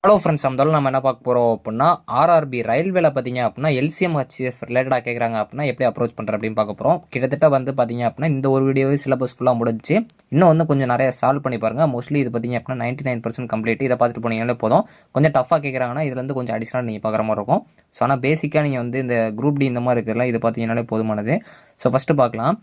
Hello friends, நம்ம என்ன பார்க்க போகிறோம் அப்படின்னா ஆர்ஆர்பி ரயில்வேல பார்த்தீங்க அப்படின்னா எல்சிஎம் ஹெச்எஃப் ரிலேட்டடாக கேட்குறாங்க அப்படின்னா எப்படி அப்ரோச் பண்ணுற அப்படின்னு பார்க்க போகிறோம். கிட்டத்தட்ட வந்து பார்த்தீங்க அப்படின்னா இந்த ஒரு வீடியோவே சிலபஸ் ஃபுல்லாக முடிஞ்சு இன்னும் வந்து கொஞ்சம் நிறைய சால்வ் பண்ணி பாருங்கள். மோஸ்ட்லி இது பார்த்தீங்க அப்படின்னா 99% கம்ப்ளீட். இதை பார்த்துட்டு போனீங்களே போதும். கொஞ்சம் டஃபாக கேட்குறாங்கன்னா இதுலேருந்து கொஞ்சம் அடிஷனல் நீங்கள் பார்க்குற மாதிரி இருக்கும். ஸோ ஆனால் பேசிக்காக நீங்கள் வந்து இந்த குரூப் டி இந்த மாதிரி இருக்கிறதுலாம் இது பார்த்தீங்கன்னாலே போதுமானது. ஸோ ஃபஸ்ட்டு பார்க்கலாம்.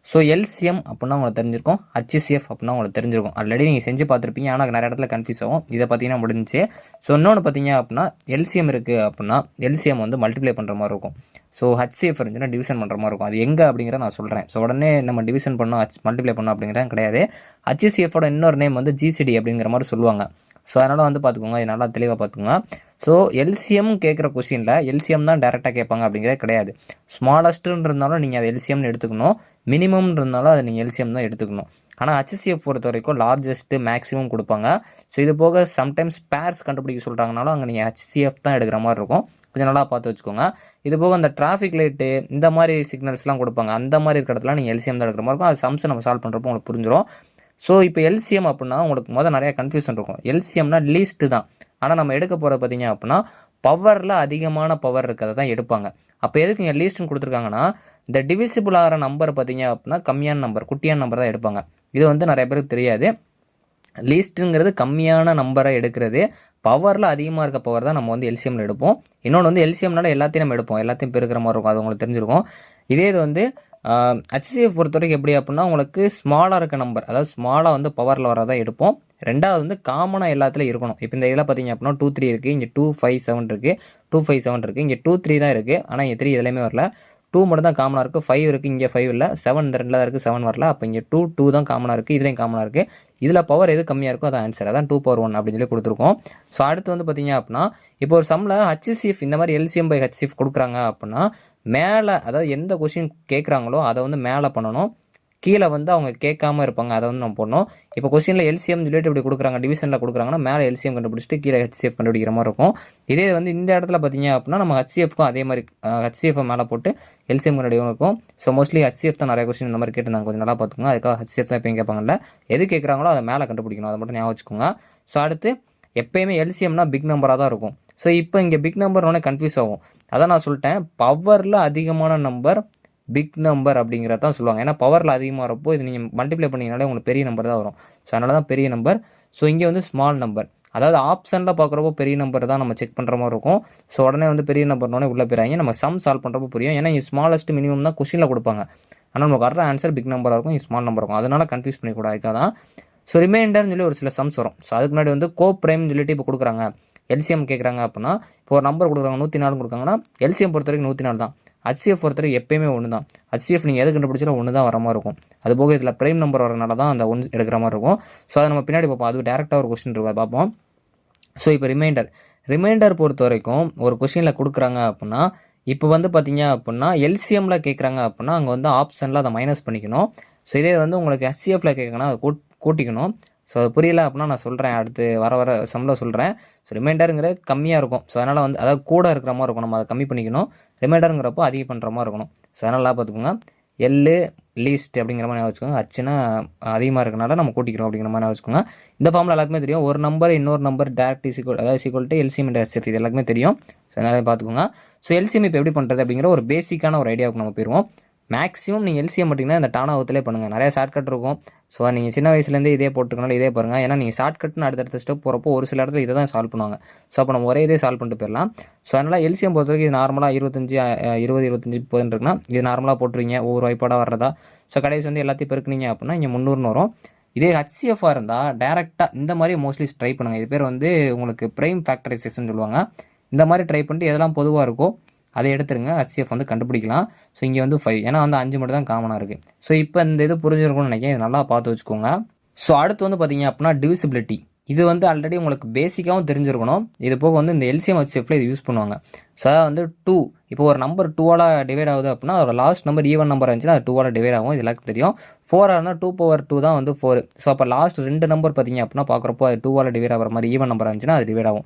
ஸோ எல்சிஎம் அப்படின்னா உங்களுக்கு தெரிஞ்சிருக்கும், ஹச்சிஎஃப் அப்படின்னா உங்களுக்கு தெரிஞ்சிருக்கும். ஆல்ரெடி நீங்கள் செஞ்சு பார்த்துருப்பீங்க, ஆனால் நிறைய இடத்துல கன்ஃபியூஸ் ஆகும். இதை பார்த்தீங்கன்னா முடிஞ்சு. ஸோ இன்னொன்று பார்த்தீங்க அப்படின்னா எல்சிஎம் இருக்குது அப்படின்னா எல்சிஎம் வந்து மல்டிப்ளை பண்ணுற மாதிரி இருக்கும். ஸோ ஹச்சிஎஃப் இருந்துச்சுன்னா டிவிஷன் பண்ணுற மாதிரி இருக்கும். அது எங்கே அப்படிங்கிறத நான் சொல்கிறேன். ஸோ உடனே நம்ம டிவிஷன் பண்ணோம் மல்டிப்ளை பண்ணோம் அப்படிங்கிறது கிடையாது. ஹச்சிசிஎஃபோட இன்னொரு நேம் வந்து ஜிசிடி அப்படிங்கிற மாதிரி சொல்லுவாங்க. ஸோ அதனால் வந்து பார்த்துக்கோங்க, இது நல்லா தெளிவாக பார்த்துக்கோங்க. ஸோ எல்சிஎம் கேட்குற கொஷினில் எல்சிஎம் தான் டேரெக்டாக கேட்பாங்க அப்படிங்கிறதே கிடையாது. ஸ்மாலஸ்ட்டுன்னு இருந்தாலும் நீங்கள் அதை எல்சிஎம்னு எடுத்துக்கணும், மினிமம் இருந்தாலும் அதை நீங்கள் எல்சிஎம் தான் எடுத்துக்கணும். ஆனால் ஹச்சிசிஎஃப் பொறுத்த வரைக்கும் லார்ஜஸ்ட்டு மேக்ஸிமம் கொடுப்பாங்க. ஸோ இது போக சம்டைம்ஸ் பேர்ஸ் கண்டுபிடிக்க சொல்கிறாங்கனாலும் அங்கே நீங்கள் ஹச்சிசிஎஃப் தான் எடுக்கிற மாதிரி இருக்கும். கொஞ்சம் நல்லா பார்த்து வச்சுக்கோங்க. இது போக அந்த டிராஃபிக் லைட்டு இந்த மாதிரி சிக்னல்ஸ்லாம் கொடுப்பாங்க. அந்த மாதிரி இருக்கிற இடத்துல நீங்கள் எல்சிஎம் தான் எடுக்கிற மாதிரி இருக்கும். அது சம்ஸ் நம்ம சால்வ் பண்ணுறப்போ உங்களுக்கு புரிஞ்சிடும். ஸோ இப்போ எல்சிஎம் அப்படின்னா உங்களுக்கு நிறையா கன்ஃபியூஷன் இருக்கும். எல்சிஎம்னா லீஸ்ட்டு தான். ஆனால் நம்ம எடுக்க போகிறது பார்த்தீங்க அப்படின்னா பவரில் அதிகமான பவர் இருக்கிறத தான் எடுப்பாங்க. அப்போ எதுக்கு இங்கே லீஸ்ட்னு கொடுத்துருக்காங்கன்னா இந்த டிவிசிபிள் ஆகிற நம்பர் பார்த்தீங்க அப்படின்னா கம்மியான நம்பர், குட்டியான நம்பர் தான் எடுப்பாங்க. இது வந்து நிறைய பேருக்கு தெரியாது. லீஸ்ட்டுங்கிறது கம்மியான நம்பரை எடுக்கிறது, பவரில் அதிகமாக இருக்க பவர் தான் நம்ம வந்து எல்சிஎம்மில் எடுப்போம். இன்னொன்று வந்து எல்சிஎம்னால எல்லாத்தையும் நம்ம எடுப்போம், எல்லாத்தையும் பெருக்கிற மாதிரி இருக்கும். அது உங்களுக்கு தெரிஞ்சிருக்கும். இதே இது வந்து ஹச்சிசிஎஃப் பொறுத்த வரைக்கும் எப்படி அப்படின்னா உங்களுக்கு ஸ்மாலாக இருக்க நம்பர், அதாவது ஸ்மாலாக வந்து பவரில் வரதான் எடுப்போம். ரெண்டாவது வந்து காமனாக எல்லாத்துலேயும் இருக்கணும். இப்போ இந்த இதில் பார்த்தீங்க அப்படின்னா 2 3 இருக்குது, இங்கே 2 5 7 இருக்குது, 2 5 7 இருக்குது, இங்கே 2 3 தான் இருக்குது. ஆனால் இங்கே 3 இதுலையுமே வரல. 2 மட்டும் தான் காமனாக இருக்குது, 5 இருக்குது, இங்கே 5 இல்லை, 7 இந்த 2 தான் இருக்குது, 7 வரல. அப்போ இங்கே 2 தான் காமனாக இருக்குது, இதுலேயும் காமனாக இருக்குது. இதில் பவர் எது கம்மியாக இருக்கோ அதான் ஆன்சர், அதான் 2 power 1 அப்படின்னு சொல்லி கொடுத்துருக்கோம். ஸோ அடுத்து வந்து பார்த்தீங்க அப்படின்னா இப்போ ஒரு சம்மில் ஹச்சிசிஎஃப் இந்த மாதிரி எல்சிஎம் பை ஹச்சிசிஎஃப் கொடுக்குறாங்க அப்படின்னா மேலே, அதாவது எந்த கொஷின் கேட்குறாங்களோ அதை வந்து மேலே பண்ணணும், கீழே வந்து அவங்க கேட்காம இருப்பாங்க, அதை வந்து நம்ம பண்ணணும். இப்போ கொஸ்டினில் எல்சிஎம் சொல்லிட்டு இப்படி கொடுக்குறாங்க, டிவிஷனில் கொடுக்குறாங்கன்னா மேலே எல்சிஎம் கண்டுபிடிச்சிட்டு கீழே ஹச்சிஎஃப் கண்டுபிடிக்கிற மாதிரி இருக்கும். இதே வந்து இந்த இடத்துல பார்த்தீங்க அப்படின்னா நம்ம ஹச்சிஎஃப்க்கும் அதே மாதிரி ஹச்சிஎஃப் மேலே போட்டு எல்சிஎம் கண்டுபிடிக்கும் இருக்கும். ஸோ மோஸ்ட்லி ஹச்சிஎஃப் தான் நிறைய கொஸ்டின் இந்த மாதிரி கேட்டுருந்தாங்க, கொஞ்சம் நல்லா பார்த்துக்கோங்க. அதுக்காக ஹச்சிஎஃப் தான் எப்பயும் கேட்பாங்கல்ல, எது கேட்குறாங்களோ அதை மேலே கண்டுபிடிக்கணும், அதை மட்டும் ஞாபகம் வச்சுக்கோங்க. ஸோ அடுத்து எப்போயுமே எல்சிஎம்னா பிக் நம்பராக தான் இருக்கும். ஸோ இப்போ இங்கே பிக் நம்பர்னோடனே கன்ஃபியூஸ் ஆகும். அதான் நான் சொல்லிட்டேன், பவரில் அதிகமான நம்பர் பிக் நம்பர் அப்படிங்கிறத தான் சொல்லுவாங்க. ஏன்னா பவரில் அதிகமாக இருப்போ இது நீங்கள் மல்டிப்ளை பண்ணிங்கனாலே உங்களுக்கு பெரிய நம்பர் தான் வரும். ஸோ அதனால தான் பெரிய நம்பர். ஸோ இங்கே வந்து ஸ்மால் நம்பர், அதாவது ஆப்ஷனில் பார்க்குறப்போ பெரிய நம்பர் தான் நம்ம செக் பண்ணுற மாதிரி இருக்கும். ஸோ உடனே வந்து பெரிய நம்பர்னோடனே உள்ளே போயிறாங்க, நம்ம சம் சால்வ் பண்ணுறப்போ புரியும். ஏன்னா இங்கே ஸ்மாலஸ்ட் மினிமம் தான் கொஸ்டினில் கொடுப்பாங்க. ஆனால் நமக்கு வர ஆன்சர் பிக் நம்பராக இருக்கும், இங்கே ஸ்மால் நம்பர் இருக்கும். அதனால கன்ஃபியூஸ் பண்ணிக்கூடாது தான். ஸோ ரிமைண்டர்னு சொல்லி ஒரு சில சம்ஸ் வரும். ஸோ அதுக்கு முன்னாடி வந்து கோ ப்ரைம்னு சொல்லிட்டு இப்போ கொடுக்குறாங்க, எல்சிஎம் கேட்குறாங்க அப்படின்னா இப்போ ஒரு நம்பர் கொடுக்குறாங்க 104 கொடுக்காங்கன்னா எல்சிஎம் பொறுத்த வரைக்கும் 104 தான். ஹச்சிஎஃப் பொறுத்த வரைக்கும் எப்பயுமே 1 தான். ஹச்சிஎஃப் நீங்கள் எது கண்டுபிடிச்சாலும் 1 தான் வர மாதிரி இருக்கும். அது போக இதில் ப்ரைம் நம்பர் வரனால தான் அந்த 1 எடுக்கிற மாதிரி இருக்கும். ஸோ அதை நம்ம பின்னாடி பார்ப்போம், அது டேரெக்டாக ஒரு கொஸ்டின் இருக்கா பார்ப்போம். ஸோ இப்போ ரிமைண்டர் பொறுத்த வரைக்கும் ஒரு கொஸ்டினில் கொடுக்குறாங்க அப்படின்னா இப்போ வந்து பார்த்தீங்க அப்படின்னா எல்சிஎம்மில் கேட்குறாங்க அப்படின்னா அங்கே வந்து ஆப்ஷனில் அதை மைனஸ் பண்ணிக்கணும். ஸோ இதே வந்து உங்களுக்கு ஹச்சிஎஃப்பில் கேட்குறேன்னா அதை கூட்டிக்கணும். ஸோ அது புரியல அப்படின்னா நான் சொல்கிறேன், அடுத்து வர சம்மில் சொல்கிறேன். ஸோ ரிமைண்டருங்கிற கம்மியாக இருக்கும். ஸோ அதனால் வந்து அதாவது கூட இருக்கிற மாதிரி இருக்கும், நம்ம அதை கம்மி பண்ணிக்கணும். ரிமைண்டருங்கிறப்போ அதிகம் பண்ணுற மாதிரி இருக்கணும். ஸோ அதனால் பார்த்துக்கோங்க, எல்லு லீஸ்ட் அப்படிங்கிற மாதிரி வச்சுக்கோங்க. ஹச்சுனா அதிகமாக இருக்கனால நம்ம கூட்டிக்கிறோம் அப்படிங்கிற மாதிரி வச்சுக்கோங்க. இந்த ஃபார்மில் எல்லாருக்குமே தெரியும், ஒரு நம்பர் இன்னொரு number direct equal to LCM and HCF, இது எல்லாருக்குமே தெரியும். ஸோ அதனால் பார்த்துக்கோங்க. ஸோ எல்சிஎம் இப்போ எப்படி பண்ணுறது அப்படிங்கிற ஒரு பேசிக்கான ஒரு ஐடியாவுக்கு நம்ம போயிடுவோம். மேக்ஸிமம் நீங்கள் எல்சிஎம் பண்ணிங்கன்னா இந்த டானாவத்திலே பண்ணுங்கள், நிறையா ஷார்ட்கட் இருக்கும். ஸோ நீங்கள் சின்ன வயசுலேருந்தே இதே போட்டுக்கனால இதே பாருங்கள். ஏன்னா நீங்கள் ஷார்ட்கட்னு அடுத்தடுத்த ஸ்டெப் போகிறப்போ ஒரு சில இடத்துல இதை தான் சால்வ் பண்ணுவாங்க. ஸோ அப்போ நம்ம ஒரே இதே சால்வ் பண்ணிட்டு போயிடலாம். ஸோ அதனால் எல்சிஎம் பொறுத்த வரைக்கும் இது நார்மலாக 25 20 25 30 இருக்குன்னா இது நார்மலாக போட்டுருவீங்க, ஒவ்வொரு வாய்ப்பாடாக வர்றதா. ஸோ கடைசி வந்து எல்லாத்தையும் பெருக்குனீங்க அப்படின்னா இங்கே 300 வரும். இதே ஹச்சிஎஃபாக இருந்தால் டேரெக்டாக இந்த மாதிரி மோஸ்ட்லி ட்ரை பண்ணுங்கள். இது பேர் வந்து உங்களுக்கு ப்ரைம் ஃபேக்டரைசேஷன் சொல்லுவாங்க. இந்த மாதிரி ட்ரை பண்ணிட்டு எதெல்லாம் பொதுவாக இருக்கோ அதை எடுத்துருங்க, ஹச்சிஎஃப் வந்து கண்டுபிடிக்கலாம். ஸோ இங்கே வந்து 5, ஏன்னா வந்து 5 மட்டும் தான் காமனாக இருக்குது. ஸோ இப்போ இந்த இது புரிஞ்சிருக்கும்னு நினைக்கிறேன், இது நல்லா பார்த்து வச்சுக்கோங்க. ஸோ அடுத்து வந்து பார்த்தீங்க அப்படின்னா டிவிசிபிலிட்டி. இது வந்து ஆல்ரெடி உங்களுக்கு பேசிக்காகவும் தெரிஞ்சிருக்கணும். இது போக வந்து இந்த எல்சிஎம் ஹச்சிஎஃப்ல இது யூஸ் பண்ணுவாங்க. ஸோ அதாவது வந்து 2 இப்போ ஒரு நம்பர் 2ஆல் டிவைட் ஆகுது அப்படின்னா ஒரு லாஸ்ட் நம்பர் ஈவன் நம்பர் இருந்துச்சுன்னா அது 2ஆல் டிவைட் ஆகும், இது எல்லாருக்கும் தெரியும். 4ஆக இருந்தால் 2/2 தான் வந்து 4. ஸோ அப்போ லாஸ்ட் 2 நம்பர் பார்த்தீங்க அப்படின்னா பார்க்குறப்போ அது 2ஆல் டிவைட் ஆகிற மாதிரி ஈவன் நம்பர் இருந்துச்சுன்னா அது டிவைட் ஆகும்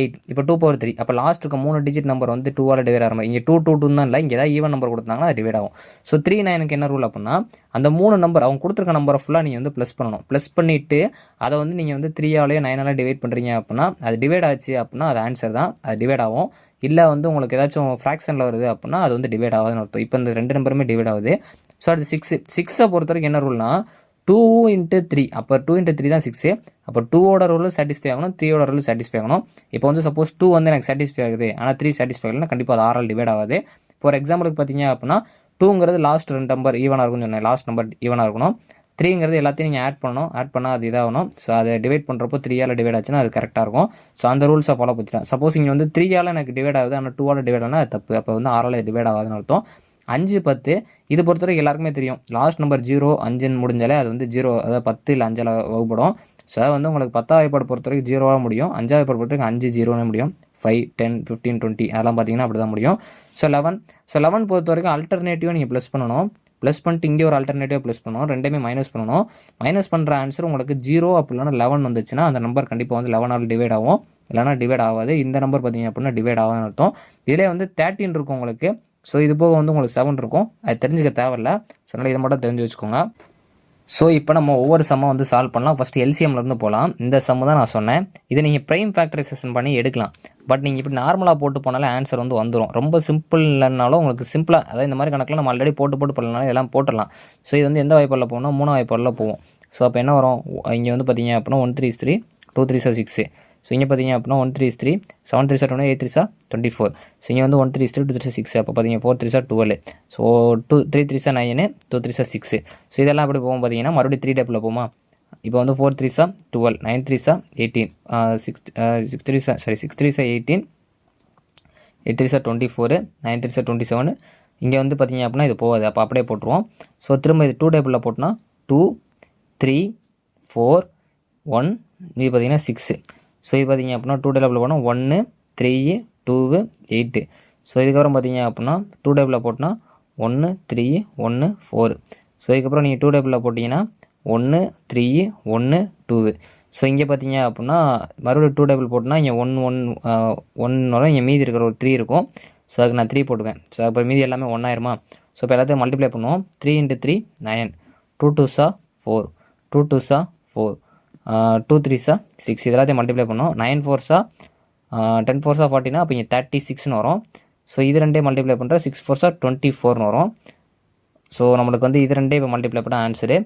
8. இப்போ 2/3 அப்போ லாஸ்ட் இருக்க 3 டிஜிட் நம்பர் வந்து 2ஆல் டிவைட் ஆகிற மாதிரி. இங்கே 2 2 2 தான் இல்லை, இங்கே ஏதாவது ஈவன் நம்பர் கொடுத்தாங்கன்னா அது டிவைட் ஆகும். ஸோ 3 9க்கு என்ன ரூல் அப்படின்னா அந்த 3 நம்பர் அவங்க கொடுத்துருக்க நம்பரை ஃபுல்லாக நீங்கள் வந்து ப்ளஸ் பண்ணணும். ப்ளஸ் பண்ணிவிட்டு அதை வந்து நீங்கள் வந்து 3ஆலேயோ 9ஆல் டிவைட் பண்ணுறீங்க அப்படின்னா அது டிவைட் ஆச்சு அப்படின்னா அது ஆன்சர் தான், அது டிவைட் ஆகும். இல்லை வந்து உங்களுக்கு ஏதாச்சும் ஃப்ராக்ஷனில் வருது அப்படின்னா அது வந்து டிவைட் ஆகுதுன்னு அர்த்தம். இப்போ இந்த 2 நம்பருமே டிவைட் ஆகுது. ஸோ அது 6 பொறுத்த வரைக்கும் என்ன ரூல்னா 2 × 3. அப்போ 2 × 3 தான் 6. அப்போ 2ஓட ரூலும் சாட்டிஸ்ஃபை ஆகணும், 3ஓட ரூலும் சாட்டிஸ்ஃபை ஆகணும். இப்போ வந்து சப்போஸ் 2 வந்து எனக்கு சாட்டிஸ்ஃபை ஆகுது ஆனால் 3 சாட்டிஸ்ஃபை ஆகலைன்னா கண்டிப்பாக அது 6ஆல் டிவைட் ஆகாது. ஃபார் எக்ஸாம்பிளுக்கு பார்த்தீங்க அப்படின்னா 2ங்கிறது லாஸ்ட் 2 நம்பர் ஈவனாக இருக்கும்னு சொன்னேன், லாஸ்ட் நம்பர் ஈவனாக இருக்கணும். 3ங்கிறது எல்லாத்தையும் நீங்கள் ஆட் பண்ணணும், ஆட் பண்ணால் அது இதாகணும். ஸோ அதை டிவைட் பண்ணுறப்போ 3ஆல் டிவைட் ஆச்சுன்னா அது கரெக்டாக இருக்கும். ஸோ அந்த ரூல்ஸை ஃபாலோ பண்ணிட்டேன். சப்போஸ் இங்கே வந்து 3ஆல் எனக்கு டிவைட் ஆகுது ஆனால் 2ஆல் டிவைட் ஆனால் அது தப்பு. அப்போ வந்து 6ஆல் டிவைட் ஆகாதுன்னு அர்த்தம். 5 10 இது பொறுத்த வரைக்கும் எல்லாருக்குமே தெரியும். லாஸ்ட் நம்பர் 0 5ன்னு முடிஞ்சாலே அது வந்து 0, அதாவது 10 இல்லை 5ஆல் வகுப்படும். ஸோ அது வந்து உங்களுக்கு 10ஆம் வாய்ப்பாடு பொறுத்த வரைக்கும் 0ஆக முடியும், 5ஆம் வாய்ப்பாடு பொறுத்த வரைக்கும் 5 0ன்னு முடியும், 5 10 15 20 அதெல்லாம் பார்த்தீங்கன்னா அப்படி தான் முடியும். ஸோ 11 பொறுத்த வரைக்கும் அல்டர்னேட்டிவாக நீங்கள் ப்ளஸ் பண்ணணும். ப்ளஸ் பண்ணிட்டு இங்கே ஒரு அல்டர்னேட்டிவ் ப்ளஸ் பண்ணணும், ரெண்டுமே மைனஸ் பண்ணணும். மைனஸ் பண்ணுற ஆன்சர் உங்களுக்கு 0 அப்படி இல்லைனா 11 வந்துச்சுன்னா அந்த நம்பர் கண்டிப்பாக வந்து 11ஆல் டிவைட் ஆகும், இல்லைனா டிவைட் ஆகாது. இந்த நம்பர் பார்த்தீங்க அப்படின்னா டிவைட் ஆகாதுன்னு அர்த்தம். இதிலே வந்து 13 இருக்கும் உங்களுக்கு. ஸோ இது போக வந்து உங்களுக்கு 7 இருக்கும், அது தெரிஞ்சுக்க தேவையில்ல. ஸோ அதனால் இதை மட்டும் தெரிஞ்சு வச்சுக்கோங்க. ஸோ இப்போ நம்ம ஒவ்வொரு சம்மை வந்து சால்வ் பண்ணலாம். ஃபஸ்ட்டு எல்சிஎம்லேருந்து போகலாம். இந்த சம்மு தான் நான் சொன்னேன், இதை நீங்கள் ப்ரைம் ஃபேக்டரைசேஷன் பண்ணி எடுக்கலாம். பட் நீங்கள் இப்படி நார்மலாக போட்டு போனாலே ஆன்சர் வந்து வந்துடும். ரொம்ப சிம்பிள் இல்லைனாலும் உங்களுக்கு சிம்பிளாக, அதாவது இந்த மாதிரி கணக்கில் நம்ம ஆல்ரெடி போட்டு பண்ணலாம், இதெல்லாம் போட்டுடலாம். ஸோ இது வந்து எந்த வாய்ப்பாடில் போகணும், 3ஆம் வாய்ப்பாடில் போவோம். ஸோ அப்போ என்ன வரும், இங்கே வந்து பார்த்தீங்க அப்படின்னா 1 3 3 2 3 6. ஸோ இங்கே பார்த்தீங்க அப்படின்னா 1 3 3 7 3 20 8 3 24. ஸோ இங்கே வந்து 1 3 3 2 3 6. அப்போ பார்த்தீங்க 4 3 12. ஸோ 2 3 3 9 2 3 6. ஸோ இதெல்லாம் அப்படி போகும் பார்த்தீங்கன்னா மறுபடியும் 3 டேப்பில் போமா. இப்போ வந்து 4 3 12 9 3 18 6 3 18 8 3 24 9 3 27. இங்கே வந்து பார்த்தீங்க அப்படின்னா இது போகாது, அப்போ அப்படியே போட்டுருவோம். ஸோ திரும்ப இது 2 டேப்பில் போட்டோன்னா 2 3 4 1 இது பார்த்தீங்கன்னா 6. ஸோ இது பார்த்தீங்க அப்படின்னா 2 டேபிளில் போனால் 1 3 2 8. ஸோ இதுக்கப்புறம் பார்த்தீங்க அப்படின்னா 2 டேபிளில் போட்டால் 1 3 1 4. ஸோ இதுக்கப்புறம் நீங்கள் 2 டேபிளில் போட்டிங்கன்னா 1 3 1 2. ஸோ இங்கே பார்த்தீங்க அப்படின்னா மறுபடியும் 2 டேபிள் போட்டோன்னா இங்கே 1 1 வரும், இங்கே மீதி இருக்கிற ஒரு 3 இருக்கும். ஸோ அதுக்கு நான் 3 போட்டுவேன். ஸோ அப்போ மீதி எல்லாமே 1 ஆயிருமா. ஸோ இப்போ எல்லாத்தையும் மல்டிப்ளை பண்ணுவோம். 3 × 3 9 2 2 4 2 2 4 2 3 6. இது எல்லாத்தையும் மல்டிப்ளை பண்ணோம். 9 4 10 4 40. அப்போ இங்கே 36ன்னு வரும். ஸோ இது ரெண்டே மல்டிப்ளை பண்ணுற 6 4 24ன்னு வரும். ஸோ நம்மளுக்கு வந்து இது ரெண்டே இப்போ மல்டிப்ளை பண்ண ஆன்சரு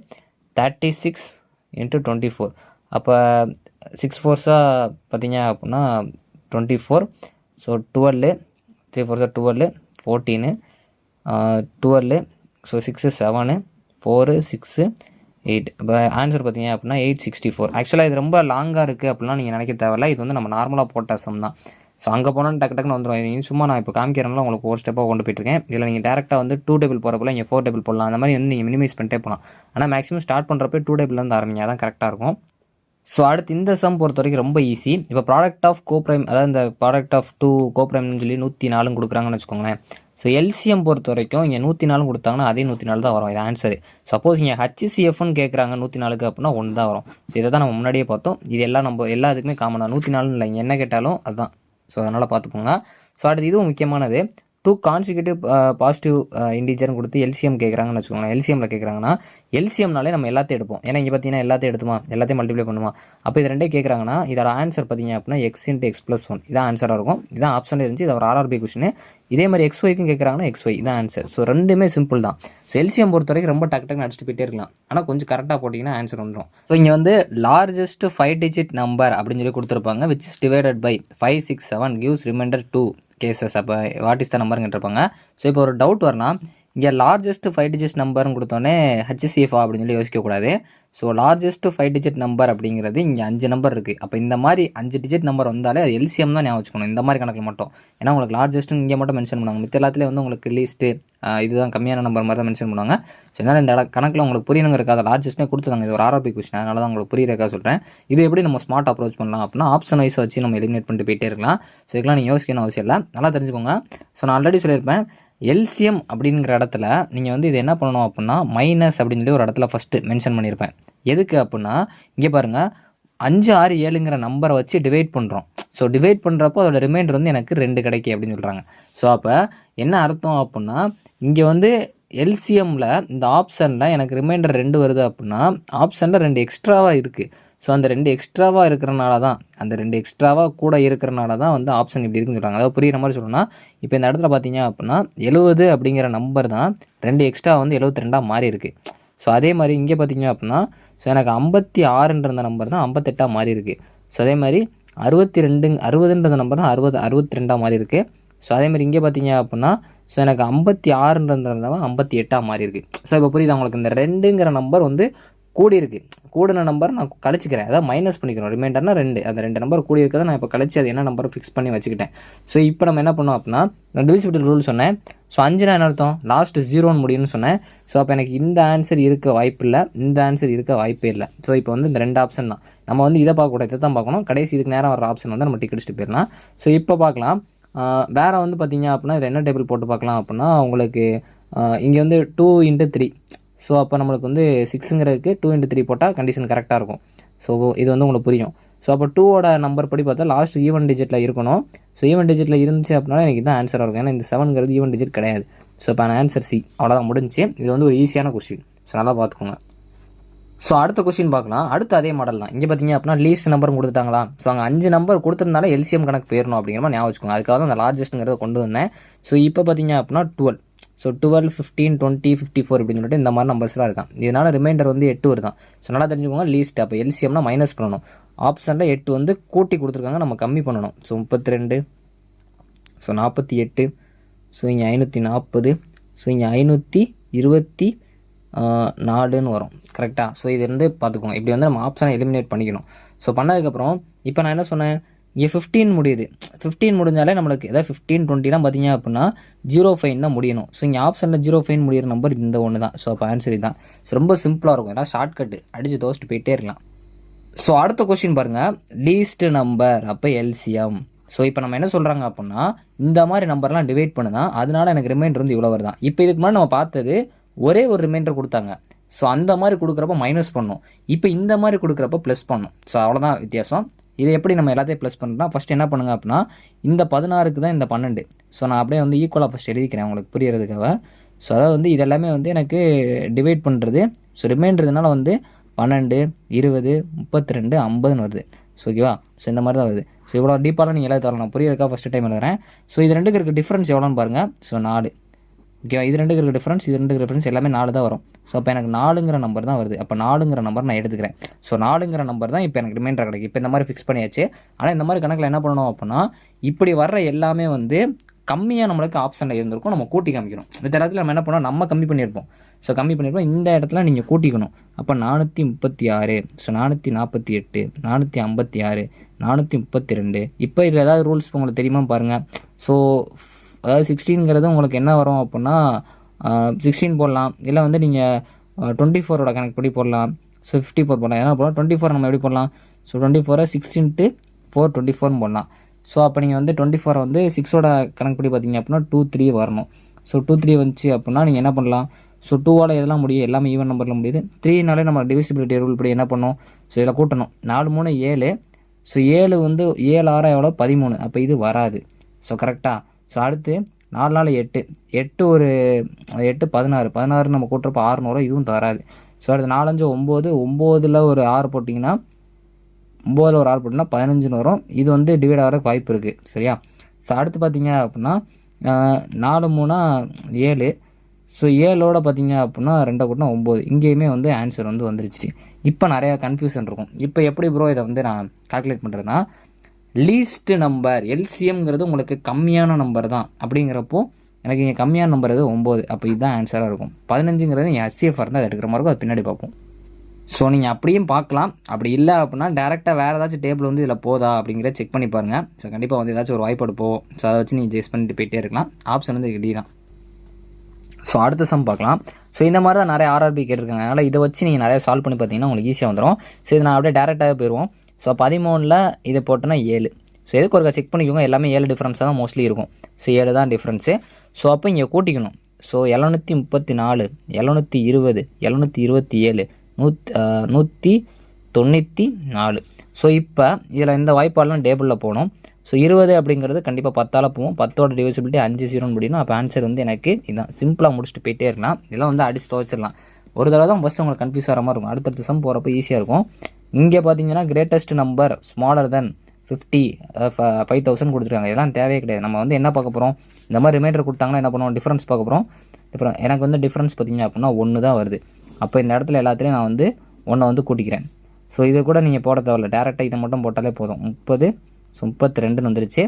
36 × 24. அப்போ 6 4 பார்த்தீங்க அப்படின்னா 24. ஸோ 12 3 4 12 14 12. ஸோ 6 7 4 6 8. இப்போ ஆன்சர் பார்த்தீங்க அப்படின்னா 864. ஆக்சுவலாக இது ரொம்ப லாங்காக இருக்குது அப்படிலாம் நீங்கள் நினைக்க தேவையில்ல, இது வந்து நம்ம நார்மலாக போட்ட சம் தான். ஸோ அங்கே போனால் டக்குன்னு வந்துடும். சும்மா நான் இப்போ காமிக்கிறனால உங்களுக்கு ஒரு ஸ்டெப்பாக கொண்டு போயிட்டுருக்கேன். இதில் நீங்கள் டேரெக்டாக வந்து 2 டேபிள் போகிறப்பல இங்கே 4 டேபிள் போடலாம். அந்த மாதிரி வந்து நீங்கள் மினிமைஸ் பண்ணிட்டே போகலாம். ஆனால் மேக்ஸிமம் ஸ்டார்ட் பண்ணுறப்ப 2 டேபிள்லேருந்து ஆரம்பிங்க, அதான் கரெக்டாக இருக்கும். ஸோ அடுத்து இந்த சம் பொறுத்த வரைக்கும் ரொம்ப ஈஸி. இப்போ ப்ராடக்ட் ஆஃப் கோப்ரைம், அதாவது இந்த ப்ராடக்ட் ஆஃப் 2 கோப்ரைம்னு சொல்லி 104 கொடுக்குறாங்கன்னு வச்சுக்கோங்களேன். ஸோ எல்சிஎம் பொறுத்த வரைக்கும் இங்கே 104 கொடுத்தாங்கன்னா அதே 104 தான் வரும், இது ஆன்சர். சப்போஸ் இங்கே HCFன்னு கேட்குறாங்க 104க்கு அப்படின்னா 1 தான் வரும். ஸோ இதை தான் நம்ம முன்னாடியே பார்த்தோம். இது எல்லாம் நம்ம எல்லா இதுக்குமே காமன் தான், 104 இல்லை, இங்கே என்ன கேட்டாலும் அதுதான். ஸோ அதனால் பார்த்துக்கோங்க. ஸோ அடுத்து இதுவும் முக்கியமானது, 2 கான்சிக்யூட்டிவ் பாசிட்டிவ் இன்டிஜர்னு கொடுத்து எல்சிஎம் கேட்குறாங்கன்னு வச்சுக்கோங்களேன். எல்சிஎம்மில் கேட்குறாங்கன்னா எல்சிஎம்னாலே நம்ம எல்லாத்தையும் எடுப்போம். ஏன்னா இங்கே பார்த்தீங்கன்னா எல்லாத்தையும் எடுத்துமா, எல்லாத்தையும் மல்டிப்ளை பண்ணுமா. அப்போ இது ரெண்டே கேட்குறாங்கன்னா இதோட ஆன்சர் பார்த்தீங்க அப்படின்னா x × x + 1 இதான் ஆன்சராக இருக்கும். இதான் ஆப்ஷன் இருந்துச்சு, இது ஒரு RRB கொஸ்டின். இதே மாதிரி XYக்கும் கேட்குறாங்கன்னா XY இதான் ஆன்சர். ஸோ ரெண்டுமே சிம்பிள் தான். ஸோ எல்சிஎம் பொறுத்த வரைக்கும் ரொம்ப டக்குன்னு அடிச்சுட்டு போயிட்டே இருக்கலாம், ஆனால் கொஞ்சம் கரெக்டாக போட்டிங்கன்னா ஆன்சர் வந்துடும். ஸோ இங்கே வந்து லார்ஜஸ்ட் 5 டிஜிட் நம்பர் அப்படின்னு சொல்லி கொடுத்துருப்பாங்க, which is divided by 5 6 7 gives remainder 2 cases. அப்போ வாட் இஸ் த நம்பர்னு கேட்டிருப்பாங்க. ஸோ இப்போ ஒரு டவுட் வரலாம், இங்கே லார்ஜஸ்ட் 5 டிஜிட் நம்பர்னு கொடுத்தோன்னே ஹச்சிசிஎஃப்ஆ அப்படின்னு சொல்லி யோசிக்கக்கூடாது. ஸோ லார்ஜஸ்ட் 5 டிஜிட் நம்பர் அப்படிங்கிறது இங்கே 5 நம்பர் இருக்குது. அப்போ இந்த மாதிரி 5 டிஜிட் நம்பர் வந்தாலே அது எல்சிஎம் தான் ஞாபகம் வச்சுக்கணும் இந்த மாதிரி கணக்கில் மட்டும். ஏன்னா உங்களுக்கு லார்ஜஸ்ட்டு இங்கே மட்டும் மென்ஷன் பண்ணுவாங்க, மித்த எல்லாத்துலேயும் வந்து உங்களுக்கு லீஸ்ட்டு இதுதான் கம்மியான நம்பர் மாதிரி தான் மென்ஷன் பண்ணுவாங்க. ஸோ அதனால் இந்த கணக்கில் உங்களுக்கு புரியணுங்க இருக்காது, லார்ஜஸ்ட்டே கொடுத்துருக்காங்க. இது ஒரு ஆர்ஆர்பி கொஸ்டின், அதனால தான் உங்களுக்கு புரியிருக்கா சொல்கிறேன். இது எப்படி நம்ம ஸ்மார்ட் அப்ரோச் பண்ணலாம் அப்படின்னா ஆப்ஷன் வைஸ் வச்சு நம்ம எலிமினேட் பண்ணிட்டு போயிட்டே இருக்கலாம். ஸோ இதெல்லாம் நீங்கள் யோசிக்கணும் அவசியம் இல்லை, நல்லா தெரிஞ்சுக்கோங்க. ஸோ நான் ஆல்ரெடி சொல்லியிருப்பேன், எல்சிஎம் அப்படிங்கிற இடத்துல நீங்கள் வந்து இது என்ன பண்ணணும் அப்படின்னா மைனஸ் அப்படின்னு சொல்லி ஒரு இடத்துல ஃபஸ்ட்டு மென்ஷன் பண்ணியிருப்பேன். எதுக்கு அப்படின்னா இங்கே பாருங்கள் 5, 6, 7ங்கிற நம்பரை வச்சு டிவைட் பண்ணுறோம். ஸோ டிவைட் பண்ணுறப்போ அதோட ரிமைண்டர் வந்து எனக்கு 2 கிடைக்கும் அப்படின்னு சொல்கிறாங்க. ஸோ அப்போ என்ன அர்த்தம் அப்படின்னா இங்கே வந்து எல்சிஎம்மில் இந்த ஆப்ஷனில் எனக்கு ரிமைண்டர் 2 வருது அப்படின்னா ஆப்ஷனில் 2 எக்ஸ்ட்ராவாக இருக்குது. ஸோ அந்த 2 எக்ஸ்ட்ராவாக இருக்கிறனால தான், அந்த 2 எக்ஸ்ட்ராவாக கூட இருக்கிறனால தான் வந்து ஆப்ஷன் இப்படி இருக்குன்னு சொல்கிறாங்க. அதாவது புரியுற மாதிரி சொல்லணும்னா இப்போ இந்த இடத்துல பார்த்தீங்க அப்படின்னா 70 அப்படிங்கிற நம்பர் தான் 2 எக்ஸ்ட்ரா வந்து 72ஆக மாறி இருக்குது. ஸோ அதே மாதிரி இங்கே பார்த்தீங்க அப்படின்னா ஸோ எனக்கு 56ன்ற நம்பர் தான் 58ஆக மாறி இருக்குது. ஸோ அதே மாதிரி 60ன்ற நம்பர் தான் 62ஆக மாறி இருக்குது. ஸோ அதே மாதிரி இங்கே பார்த்தீங்க அப்படின்னா ஸோ எனக்கு 56ன்ற 58ஆக மாறி இருக்குது. ஸோ இப்போ புரியுது உங்களுக்கு, இந்த 2ங்கிற நம்பர் வந்து கூடி இருக்குது, கூடின நம்பர் நான் கழிச்சிக்கிறேன், அதாவது மைனஸ் பண்ணிக்கிறோம். ரிமைண்டர்னா 2, அந்த 2 நம்பர் கூடி இருக்கிறத நான் இப்போ கழிச்சு அது என்ன நம்பர் ஃபிக்ஸ் பண்ணி வச்சுக்கிட்டேன். ஸோ இப்போ நம்ம என்ன பண்ணோம் அப்படின்னா நான் டிவிசிபிலிட்டி ரூல் சொன்னேன். ஸோ 5 என்ன அர்த்தம், லாஸ்ட் 0ன்னு முடியும்னு சொன்னேன். ஸோ அப்போ எனக்கு இந்த ஆன்சர் இருக்க வாய்ப்பு இல்லை, இந்த ஆன்சர் இருக்க வாய்ப்பே இல்லை. ஸோ இப்போ வந்து இந்த 2 ஆப்ஷன் தான் நம்ம வந்து இதை பார்க்கக்கூடாது, இதை தான் பார்க்கணும். கடைசி இதுக்கு நேரம் வர ஆப்ஷன் வந்து நம்ம டிக் அடிச்சுட்டு போயிடலாம். ஸோ இப்போ பார்க்கலாம். வேறு வந்து பார்த்தீங்க அப்படின்னா இது என்ன டேபிள் போட்டு பார்க்கலாம் அப்படின்னா உங்களுக்கு இங்கே வந்து 2 × 3. ஸோ அப்போ நம்மளுக்கு வந்து 6ங்கிறதுக்கு 2 × 3 போட்டால் கண்டிஷன் கரெக்டாக இருக்கும். ஸோ இது வந்து உங்களுக்கு புரியும். ஸோ அப்போ 2ஓட நம்பர் படி பார்த்தா லாஸ்ட் ஈவன் டிஜிட்டில் இருக்கணும். ஸோ ஈவன் டிஜிட்டில் இருந்துச்சு அப்படின்னா எனக்கு இதுதான் ஆன்சராக இருக்கும். ஏன்னா இந்த 7ங்கிறது ஈவன் டிஜிட் கிடையாது. ஸோ இப்போ ஆன்சர் சி, அவ்வளோதான் முடிஞ்சு. இது வந்து ஒரு ஈஸியான கொஸ்டின், ஸோ நல்லா பார்த்துக்கோங்க. ஸோ அடுத்த கொஸ்டின் பார்க்கலாம். அடுத்து அதே மாடல் தான். இங்கே பார்த்தீங்க அப்படின்னா லீஸ்ட் நம்பர் கொடுத்துட்டாங்களா. ஸோ அங்கே 5 நம்பர் கொடுத்துருந்தாலும் எல்சிஎம் கணக்கு போயிடணும் அப்படிங்கிற மாதிரி ஞாபகம் வச்சுக்கோங்க. அதுக்காக தான் அந்த லார்ஜஸ்ட்டுங்கிறத கொண்டு வந்தேன். ஸோ இப்போ பார்த்தீங்க அப்படின்னா 12. ஸோ 12, 15, 20, 54 அப்படின்னு சொல்லிட்டு இந்த மாதிரி நம்பர்ஸ்லாம் இருக்கான். இதனால் ரிமைண்டர் வந்து 8 வருதான். ஸோ நல்லா தெரிஞ்சுக்கோங்க, லீஸ்ட் அப்போ எல்சிஎம்னா மைனஸ் பண்ணணும். ஆப்ஷனில் 8 வந்து கூட்டி கொடுத்துருக்காங்க, நம்ம கம்மி பண்ணணும். ஸோ 32, ஸோ 48, ஸோ இங்கே 540, ஸோ இங்கே 524ன்னு வரும் கரெக்டாக. ஸோ இது வந்து பார்த்துக்கோங்க, இப்படி வந்து நம்ம ஆப்ஷனை எலிமினேட் பண்ணிக்கணும். ஸோ பண்ணதுக்கப்புறம் இப்போ நான் என்ன சொன்னேன், இங்கே 15 முடியுது. 15 முடிஞ்சாலே நம்மளுக்கு ஏதாவது 15, 20லாம் பார்த்தீங்க அப்படின்னா 05 தான் முடியணும். ஸோ இங்கே ஆப்ஷனில் 05 முடிகிற நம்பர் இந்த ஒன்று தான். ஸோ அப்போ ஆன்சர் இதுதான். ஸோ ரொம்ப சிம்பிளாக இருக்கும், ஏன்னா ஷார்ட்கட்டு அடித்து தோசிட்டு போயிட்டே இருக்கலாம். ஸோ அடுத்த கொஸ்டின் பாருங்கள், லீஸ்ட் நம்பர் அப்போ எல்சிஎம். ஸோ இப்போ நம்ம என்ன சொல்கிறாங்க அப்படின்னா இந்த மாதிரி நம்பர்லாம் டிவைட் பண்ணுதான், அதனால எனக்கு ரிமைண்டர் வந்து இவ்வளோ வருதான். இப்போ இதுக்கு முன்னாடி நம்ம பார்த்தது ஒரே ஒரு ரிமைண்டர் கொடுத்தாங்க. ஸோ அந்த மாதிரி கொடுக்குறப்ப மைனஸ் பண்ணணும், இப்போ இந்த மாதிரி கொடுக்குறப்ப ப்ளஸ் பண்ணணும். ஸோ அவ்வளோதான் வித்தியாசம். இதை எப்படி நம்ம எல்லாத்தையும் ப்ளஸ் பண்ணுறோம்னா ஃபஸ்ட்டு என்ன பண்ணுங்க அப்படின்னா இந்த 16க்கு தான் இந்த 12. ஸோ நான் அப்படியே வந்து ஈக்குவலாக ஃபஸ்ட் எழுதிக்கிறேன் உங்களுக்கு புரியறதுக்காக. ஸோ அதாவது வந்து இதெல்லாமே வந்து எனக்கு டிவைட் பண்ணுறது. ஸோ ரிமைண்டர்னால வந்து 12, 20, 32, 50ன்னு வருது. ஸோ ஓகேவா. ஸோ இந்த மாதிரி தான் வருது. ஸோ இவ்வளோ டீப்பாலாம் நீங்கள் எழுத தரலாம், புரியறதுக்காக ஃபஸ்ட்டு டைம் எழுதுறேன். ஸோ இது ரெண்டுக்கு இருக்க டிஃப்ரென்ஸ் எவ்வளோன்னு பாருங்கள். ஸோ 4. ஓகேவா. இது ரெண்டுக்கு இருக்க டிஃப்ரென்ஸ், இது ரெண்டுக்கு டிஃப்ரென்ஸ் எல்லாமே 4 தான் வரும். ஸோ அப்போ எனக்கு 4ங்கிற நம்பர் தான் வருது. அப்போ 4ங்கிற நம்பர் நான் எடுத்துக்கிறேன். ஸோ 4ங்கிற நம்பர் தான் இப்போ எனக்கு ரிமைண்டர் கிடைக்கும். இப்போ இந்த மாதிரி ஃபிக்ஸ் பண்ணியாச்சு. ஆனால் இந்த மாதிரி கணக்கில் என்ன பண்ணணும் அப்படின்னா இப்படி வர்ற எல்லாமே வந்து கம்மியாக நம்மளுக்கு ஆப்ஷனில் இருந்திருக்கும், நம்ம கூட்டி காமிக்கணும். இந்த இடத்துல நம்ம என்ன பண்ணோம், நம்ம கம்மி பண்ணியிருப்போம். ஸோ கம்மி பண்ணியிருப்போம், இந்த இடத்துல நீங்கள் கூட்டிக்கணும். அப்போ 436, ஸோ 448, 456, 432. இப்போ இதில் ஏதாவது ரூல்ஸ் உங்களுக்கு தெரியுமா பாருங்கள். ஸோ அதாவது 16ங்கிறது உங்களுக்கு என்ன வரும் அப்படின்னா 16 போடலாம், இல்லை வந்து நீங்கள் 24ஓட கணக்கு படி போடலாம். ஸோ 54 போடலாம். எதனால் போடலாம். 24 நம்ம எப்படி போடலாம், ஸோ 24 6 × 4 24ன்னு போடலாம். ஸோ அப்போ நீங்கள் வந்து 24 வந்து 6ஓட கணக்கு படி பார்த்தீங்க அப்படின்னா 2, 3 வரணும். ஸோ 2, 3 வந்துச்சு அப்படின்னா நீங்கள் என்ன பண்ணலாம், ஸோ 2ஆல் எதெல்லாம் முடியும், எல்லாமே ஈவன் நம்பரில் முடியுது. 3னாலே நம்ம டிவிசிபிலிட்டி ரூல் படி என்ன பண்ணணும், ஸோ இதில் கூட்டணும். 4, 3, 7. ஸோ 7 வந்து 7, 6 எவ்வளோ 13. அப்போ இது வராது. ஸோ கரெக்டாக. ஸோ அடுத்து 4, 4, 8. 8 ஒரு 8 16. 16 நம்ம கூட்டுறப்போ 6 வரும், இதுவும் தராது. ஸோ அடுத்து 4, 5, 9. 9ல் ஒரு 6 போட்டிங்கன்னா 9ல் ஒரு 6 போட்டிங்கன்னா 15ன்னு வரும். இது வந்து டிவைட் ஆகிறதுக்கு வாய்ப்பு இருக்குது. சரியா. ஸோ அடுத்து பார்த்தீங்க அப்படின்னா 4, 3, 7. ஸோ 7ஓட பார்த்தீங்க அப்படின்னா 2 கூட்டினா 9. இங்கேயுமே வந்து ஆன்சர் வந்து வந்துருச்சு. இப்போ நிறையா கன்ஃபியூஷன் இருக்கும். இப்போ எப்படி ப்ரோ இதை வந்து நான் கால்குலேட் பண்ணுறேன்னா லீஸ்ட் நம்பர் எல்சிஎம்ங்கிறது உங்களுக்கு கம்மியான நம்பர் தான். அப்படிங்கிறப்போ எனக்கு இங்கே கம்மியான நம்பர் எது 9. அப்போ இதுதான் ஆன்சராக இருக்கும். 15ங்கிறது நீங்கள் HCF இருந்தால் அது எடுக்கிற மாதிரி இருக்கும். அது பின்னாடி பார்ப்போம். ஸோ நீங்கள் அப்படியும் பார்க்கலாம். அப்படி இல்லை அப்படின்னா டேரெக்டாக வேறு ஏதாச்சும் டேபிள் வந்து இதில் போதா அப்படிங்கிற செக் பண்ணி பாருங்கள். ஸோ கண்டிப்பாக வந்து ஏதாச்சும் ஒரு வாய்ப்பு எடுப்போம். ஸோ அதை வச்சு நீங்கள் ஜெஸ் பண்ணிட்டு போயிட்டே இருக்கலாம். ஆப்ஷன் வந்து டி தான். ஸோ அடுத்த சம் பார்க்கலாம். ஸோ இந்த மாதிரி தான் நிறைய ஆர்ஆர்பி கேட்டிருக்காங்க. அதனால் இதை வச்சு நீங்கள் நிறைய சால்வ் பண்ணி பார்த்தீங்கன்னா உங்களுக்கு ஈஸியாக வந்துடும். ஸோ இது நான் அப்படியே டேரெக்டாகவே போயிடுவோம். ஸோ 13ல் இதை போட்டோன்னா 7. ஸோ எதுக்கு ஒரு செக் பண்ணிக்கோங்க. எல்லாமே 7 டிஃப்ரென்ஸாக தான் மோஸ்ட்லி இருக்கும். ஸோ 7 தான் டிஃப்ரென்ஸு. ஸோ அப்போ இங்கே கூட்டிக்கணும். ஸோ 734, 720, 727, 194. ஸோ இப்போ இதில் இந்த வாய்ப்பாலாம் டேபிளில் போகணும். ஸோ 20 அப்படிங்கிறது கண்டிப்பாக 10ஆல் போகும். 10ஓட டிவிசிபிலிட்டி 5 0 முடியணும். அப்போ ஆன்சர் வந்து எனக்கு இதுதான். சிம்பிளாக முடிச்சுட்டு போயிட்டே இருக்கலாம். இதெல்லாம் வந்து அடிச்சு துவைச்சிடலாம். ஒரு தடவை தான் ஃபஸ்ட்டு உங்களுக்கு கன்ஃபியூஸ் ஆகிற மாதிரி இருக்கும். அடுத்தடுத்த சம் போகிறப்ப ஈஸியாக இருக்கும். இங்கே பார்த்தீங்கன்னா கிரேட்டஸ்ட் நம்பர் ஸ்மாலர் தென் 50, 5000 கொடுத்துருக்காங்க. இதெல்லாம் தேவையே கிடையாது. நம்ம வந்து என்ன பார்க்க போகிறோம், இந்த மாதிரி ரிமைண்டர் கொடுத்தாங்கன்னா என்ன பண்ணுவோம், டிஃப்ரென்ஸ் பார்க்க போகிறோம். எனக்கு வந்து டிஃப்ரென்ஸ் பார்த்தீங்க அப்படின்னா 1 தான் வருது. அப்போ இந்த இடத்துல எல்லாத்துலேயும் நான் வந்து 1 வந்து கூட்டிக்கிறேன். ஸோ இதை கூட நீங்கள் போட தேவையில்ல. டேரெக்டாக இதை மட்டும் போட்டாலே போதும். 30, ஸோ 32 வந்துருச்சு.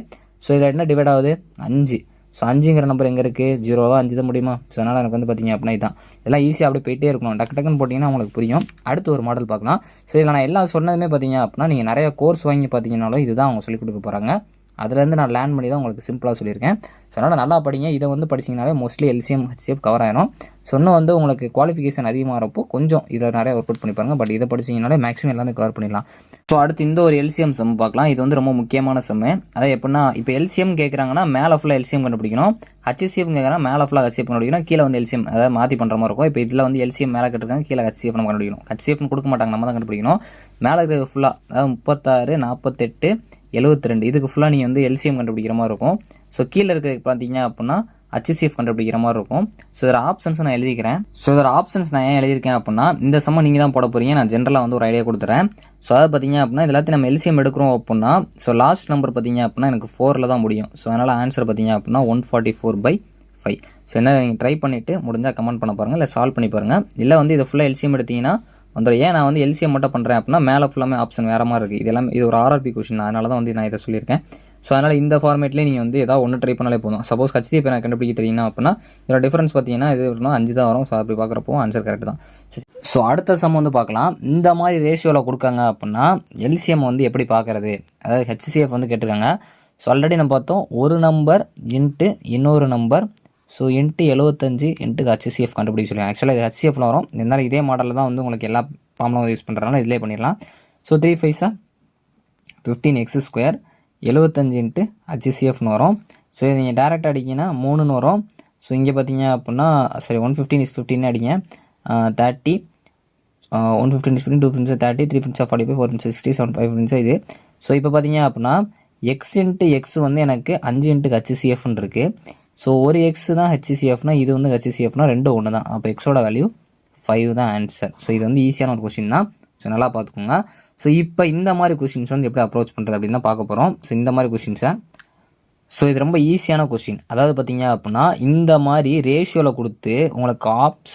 ஸோ இதில் என்ன டிவைட் ஆகுது, 5. ஸோ 5ங்கிற நம்பர் எங்கே இருக்குது, 0வா 5 தான் முடியுமா. ஸோ அதனால் எனக்கு வந்து பார்த்தீங்க அப்படின்னா இதுதான். இதெல்லாம் ஈஸியாக அப்படியே போயிட்டே இருக்கணும். டக்கு டக்குன்னு போட்டிங்கன்னா உங்களுக்கு புரியும். அடுத்து ஒரு மாடல் பார்க்கலாம். ஸோ இதில் நான் எல்லாம் சொன்னதுமே பார்த்தீங்க அப்படின்னா நீங்கள் நிறைய கோர்ஸ் வாங்கி பார்த்தீங்கன்னாலும் இதுதான் அவங்க சொல்லிக் கொடுக்க போகிறாங்க. அதுலேருந்து நான் லேர்ன் பண்ணி தான் உங்களுக்கு சிம்பிளாக சொல்லியிருக்கேன். ஸோ அதனால் நல்லா படிங்க. இதை வந்து படிச்சிங்கனாலே மோஸ்ட்லி LCM HCF கவர் ஆகிடும். ஸோ இன்னும் வந்து உங்களுக்கு குவாலிஃபிகேஷன் அதிகமாகிறப்போ கொஞ்சம் இதில் நிறைய ஒர்க் அவுட் பண்ணி பாருங்க. பட் இதை படிச்சிங்கனாலே மேக்ஸிமம் எல்லாமே கவர் பண்ணிடலாம். ஸோ அடுத்து இந்த ஒரு LCM சம் பார்க்கலாம். இது வந்து ரொம்ப முக்கியமான சம்மு. அதாவது எப்படின்னா இப்போ LCM கேட்குறாங்கன்னா மேலே ஃபுல்லாக LCM கண்டுபிடிக்கணும். HCF கேட்குறாங்கன்னா மேலே ஃபுல்லாக HCF கண்டுபிடிக்கணும். கீழே வந்து LCM அதாவது மாற்றி பண்ணுற மாதிரி இருக்கும். இப்போ இதில் வந்து LCM மேலே கேட்டிருக்காங்க, கீழே HCF நம்ம கண்டுபிடிக்கணும். HCF கொடுக்க மாட்டாங்க, நம்ம தான் கண்டுபிடிக்கணும். மேலே இருக்கிறது ஃபுல்லாக அதாவது 36, 48, 72 இதுக்கு ஃபுல்லாக நீங்கள் வந்து LCM கண்டுபிடிக்கிற மாதிரி இருக்கும். ஸோ கீழே இருக்கிறது பார்த்தீங்க அப்படின்னா HCF கண்டுபிடிக்கிற மாதிரி இருக்கும். ஸோ இதில் ஆப்ஷன்ஸ் நான் எழுதிக்கிறேன். ஸோ இதில் ஆப்ஷன்ஸ் நான் ஏன் எழுதியிருக்கேன் அப்படின்னா இந்த சம்ம நீங்கள் தான் போட போகிறீங்க. நான் ஜென்ரலாக வந்து ஒரு ஐடியா கொடுத்துறேன். ஸோ அதை பார்த்தீங்க அப்படின்னா இது எல்லாத்தையும் நம்ம LCM எடுக்கிறோம் அப்படின்னா ஸோ லாஸ்ட் நம்பர் பார்த்தீங்க அப்படின்னா எனக்கு 4ல் தான் முடியும். ஸோ அதனால் ஆன்சர் பார்த்தீங்க அப்படின்னா 144/5. ஸோ என்ன நீங்கள் ட்ரை பண்ணிவிட்டு முடிஞ்சால் கமெண்ட் பண்ண பாருங்கள், இல்லை சால்வ் பண்ணி பாருங்கள். இல்லை வந்து இதை ஃபுல்லாக LCM எடுத்தீங்கன்னா வந்துடும். ஏன் நான் வந்து LCM மட்டும் பண்ணுறேன் அப்படின்னா மேலே ஃபுல்லாமே ஆப்ஷன் வேறு மாதிரி இருக்குது. இது எல்லாமே இது ஒரு RRB கொஷின், அதனால தான் வந்து நான் இதை சொல்லியிருக்கேன். ஸோ அதனால் இந்த ஃபார்மேட்லேயே நீங்கள் வந்து ஏதாவது ஒன்று ட்ரை பண்ணாலே போதும். சப்போஸ் HCF எனக்கு கண்டுபிடிக்க தெரியும்னா அப்படின்னா இதோட டிஃப்ரென்ஸ் பார்த்தீங்கன்னா இது 5 தான் வரும். ஸோ அப்படி பார்க்குறப்போ ஆன்சர் கரெக்ட் தான். ஸோ அடுத்த சம் வந்து பார்க்கலாம். இந்த மாதிரி ரேஷியோவில் கொடுக்காங்க அப்படின்னா LCM வந்து எப்படி பார்க்குறது, அதாவது HCF வந்து கேட்டிருக்காங்க. ஸோ ஆல்ரெடி நம்ம பார்த்தோம் ஒரு நம்பர் இன்ட்டு இன்னொரு நம்பர், ஸோ இன்ட்டு 75 இன்ட்டுக்கு HCF கண்டுபிடிக்க சொல்லுவாங்க. ஆக்சுவலாக இது HCFல வரும். இருந்தாலும் இதே மாடலில் தான் வந்து உங்களுக்கு எல்லா ஃபார்முலாவும் யூஸ் பண்ணுறதுனால இதிலே பண்ணிடலாம். ஸோ 3 5 15x², 75 இன்ட்டு HCFனு வரும். ஸோ இது நீங்கள் டேரெக்டாக அடிக்கிங்கன்னா 3ன்னு வரும். ஸோ இங்கே பார்த்தீங்க அப்படின்னா சரி 115 is 15 அடிங்க. 30, 115 is 15, 2 15 30, 3 15 45, 4 15 60, 7 5 15 இது. ஸோ இப்போ பார்த்தீங்க அப்படின்னா x இன்ட்டு x வந்து எனக்கு 5 இன்ட்டுக்கு HCFன்னு இருக்குது. ஸோ ஒரு x தான் HCFனா இது வந்து HCFனா 2 1 தான். அப்போ எக்ஸோட வேல்யூ 5 தான் ஆன்சர். ஸோ இது வந்து ஈஸியான ஒரு கொஷின் தான். ஸோ நல்லா பார்த்துக்கோங்க. ஸோ இப்போ இந்த மாதிரி கொஷின்ஸ் வந்து எப்படி அப்ரோச் பண்ணுறது அப்படின்னு தான் பார்க்க போகிறோம். ஸோ இந்த மாதிரி கொஷின்ஸை ஸோ இது ரொம்ப ஈஸியான கொஷின். அதாவது பார்த்தீங்க அப்படின்னா இந்த மாதிரி ரேஷியோவில் கொடுத்து உங்களுக்கு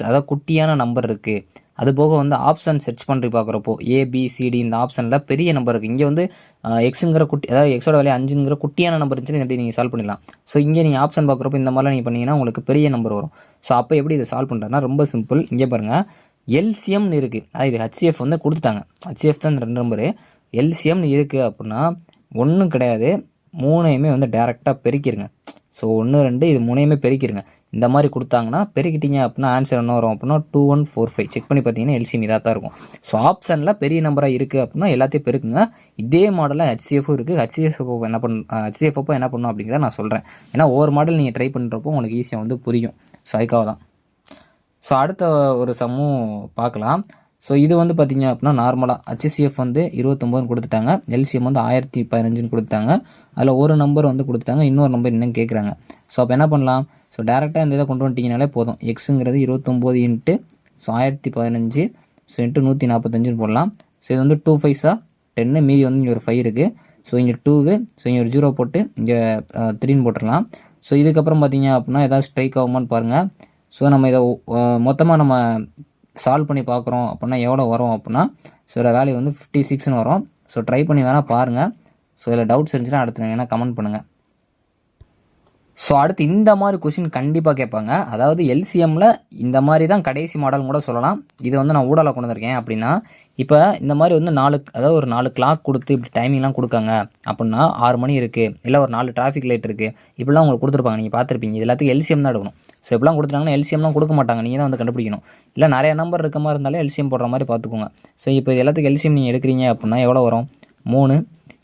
அதாவது குட்டியான நம்பர் இருக்குது. அது போக வந்து ஆப்ஷன் சர்ச் பண்ணி பார்க்குறப்போ ABCD இந்த ஆப்ஷனில் பெரிய நம்பர் இருக்குது. இங்கே வந்து எக்ஸுங்கிற குட்டி அதாவது எக்ஸோட வேல்யூ 5ங்கிற குட்டியான நம்பர் இருந்துச்சுன்னு எப்படி நீங்கள் சால்வ் பண்ணிடலாம். ஸோ இங்கே நீங்கள் ஆப்ஷன் பார்க்குறப்போ இந்த மாதிரிலாம் நீங்கள் பண்ணிங்கன்னா உங்களுக்கு பெரிய நம்பர் வரும். ஸோ அப்போ எப்படி இதை சால்வ் பண்ணுறதுனா ரொம்ப சிம்பிள். இங்கே பாருங்கள் LCMனு இருக்குது. அதாவது இது HCF வந்து கொடுத்துட்டாங்க. HCF தான் 2 நம்பரு. LCMனு இருக்குது அப்படின்னா ஒன்றும் கிடையாது, 3ஐயுமே வந்து டேரெக்டாக பெருக்கிடுங்க. ஸோ 1 2 இது 3ஐயுமே பெருக்கிடுங்க. இந்த மாதிரி கொடுத்தாங்கன்னா பெருக்கிட்டீங்க அப்படின்னா ஆன்சர் என்ன வரும் அப்படின்னா 2145. செக் பண்ணி பார்த்தீங்கன்னா LCM இதாக தான் இருக்கும். ஸோ ஆப்ஷனில் பெரிய நம்பராக இருக்குது அப்படின்னா எல்லாத்தையும் பெருக்குங்க. இதே மாடலில் HCFும் இருக்குது. HCF அப்போ என்ன பண்ணணும் அப்படிங்கிறத நான் சொல்கிறேன். ஏன்னா ஒவ்வொரு மாடல் நீங்கள் ட்ரை பண்ணுறப்போ உங்களுக்கு ஈஸியாக வந்து புரியும். ஸோ அதுக்காக தான். ஸோ அடுத்த ஒரு சம்மும் பார்க்கலாம். ஸோ இது வந்து பார்த்திங்க அப்படின்னா நார்மலாக HCF வந்து 29 கொடுத்துட்டாங்க. LCM வந்து 1015 கொடுத்தாங்க. அதில் ஒரு நம்பர் வந்து கொடுத்துட்டாங்க, இன்னொரு நம்பர் என்னன்னு கேட்குறாங்க. ஸோ அப்போ என்ன பண்ணலாம், ஸோ டேரெக்டாக இந்த இதை கொண்டு வந்துட்டிங்கனாலே போதும். எக்ஸுங்கிறது 29 இன்ட்டு ஸோ 1015 ஸோ இன்ட்டு 145 போடலாம். ஸோ இது வந்து 2 5 10, மீதி வந்து இங்கே ஒரு 5 இருக்குது. ஸோ இங்கே 2, ஸோ இங்கே ஒரு 0 போட்டு இங்கே 3ன்னு போட்டுடலாம். ஸோ இதுக்கப்புறம் பார்த்தீங்க அப்படின்னா ஏதாவது ஸ்ட்ரைக் ஆகுமான்னு பாருங்கள். ஸோ நம்ம இதை மொத்தமாக நம்ம சால்வ் பண்ணி பார்க்குறோம் அப்படின்னா எவ்வளோ வரும் அப்படின்னா ஸோ இதில் வேல்யூ வந்து 56ன்னு வரும். ஸோ ட்ரை பண்ணி வேணால் பாருங்கள். ஸோ இதில் டவுட்ஸ் இருந்துச்சுன்னா அடுத்து வேணால் கமெண்ட் பண்ணுங்கள். ஸோ அடுத்து இந்த மாதிரி கொஷின் கண்டிப்பாக கேட்பாங்க. அதாவது எல்சிஎம்மில் இந்த மாதிரி தான் கடைசி மாடல் கூட சொல்லலாம். இது வந்து நான் ஊடலை கொண்டு வந்திருக்கேன் அப்படின்னா, இப்போ இந்த மாதிரி வந்து அதாவது ஒரு 4 கிளாக் கொடுத்து இப்படி டைமிங்லாம் கொடுக்காங்க அப்படின்னா 6 மணி இருக்குது, இல்லை ஒரு 4 டிராஃபிக் லைட் இருக்குது, இப்படிலாம் உங்களுக்கு கொடுத்துருப்பாங்க. நீங்கள் பார்த்துருப்பீங்க. இது எல்லாத்துக்கும் எல்சிஎம் தான் எடுக்கணும். ஸோ இப்படிலாம் கொடுத்துட்டாங்கன்னா எல்சிஎம்லாம் கொடுக்க மாட்டாங்க. நீங்கள் தான் வந்து கண்டுபிடிக்கணும். இல்லை நிறைய நம்பர் இருக்க மாதிரி இருந்தாலும் எல்சிஎம் போடுற மாதிரி பார்த்துக்கோங்க. ஸோ இப்போ இது எல்லாத்துக்கும் எல்சிஎம் நீங்கள் எடுக்கிறீங்க அப்படின்னா எவ்வளோ வரும்? 3,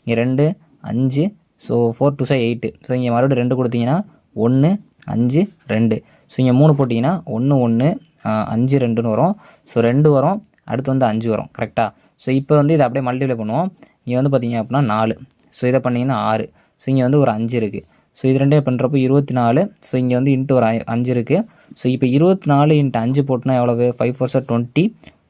இங்கே 2, 5, ஸோ 4 2 8. ஸோ இங்கே மறுபடியும் 2 கொடுத்தீங்கன்னா 1 5 2. ஸோ இங்கே 3 போட்டிங்கன்னா 1 1 5 2ன்னு வரும். ஸோ 2 வரும், அடுத்து வந்து 5 வரும். கரெக்டாக? ஸோ இப்போ வந்து இதை அப்படியே மல்டிப்ளை பண்ணுவோம். இங்கே வந்து பார்த்தீங்க அப்படின்னா 4. ஸோ இதை பண்ணிங்கன்னா 6. ஸோ இங்கே வந்து ஒரு 5 இருக்குது. ஸோ இது ரெண்டே பண்ணுறப்போ 24. ஸோ இங்கே வந்து இன்ட்டு ஒரு 5 இருக்குது. ஸோ இப்போ 24 × 5 போட்டுனா எவ்வளவு? 5 4 20.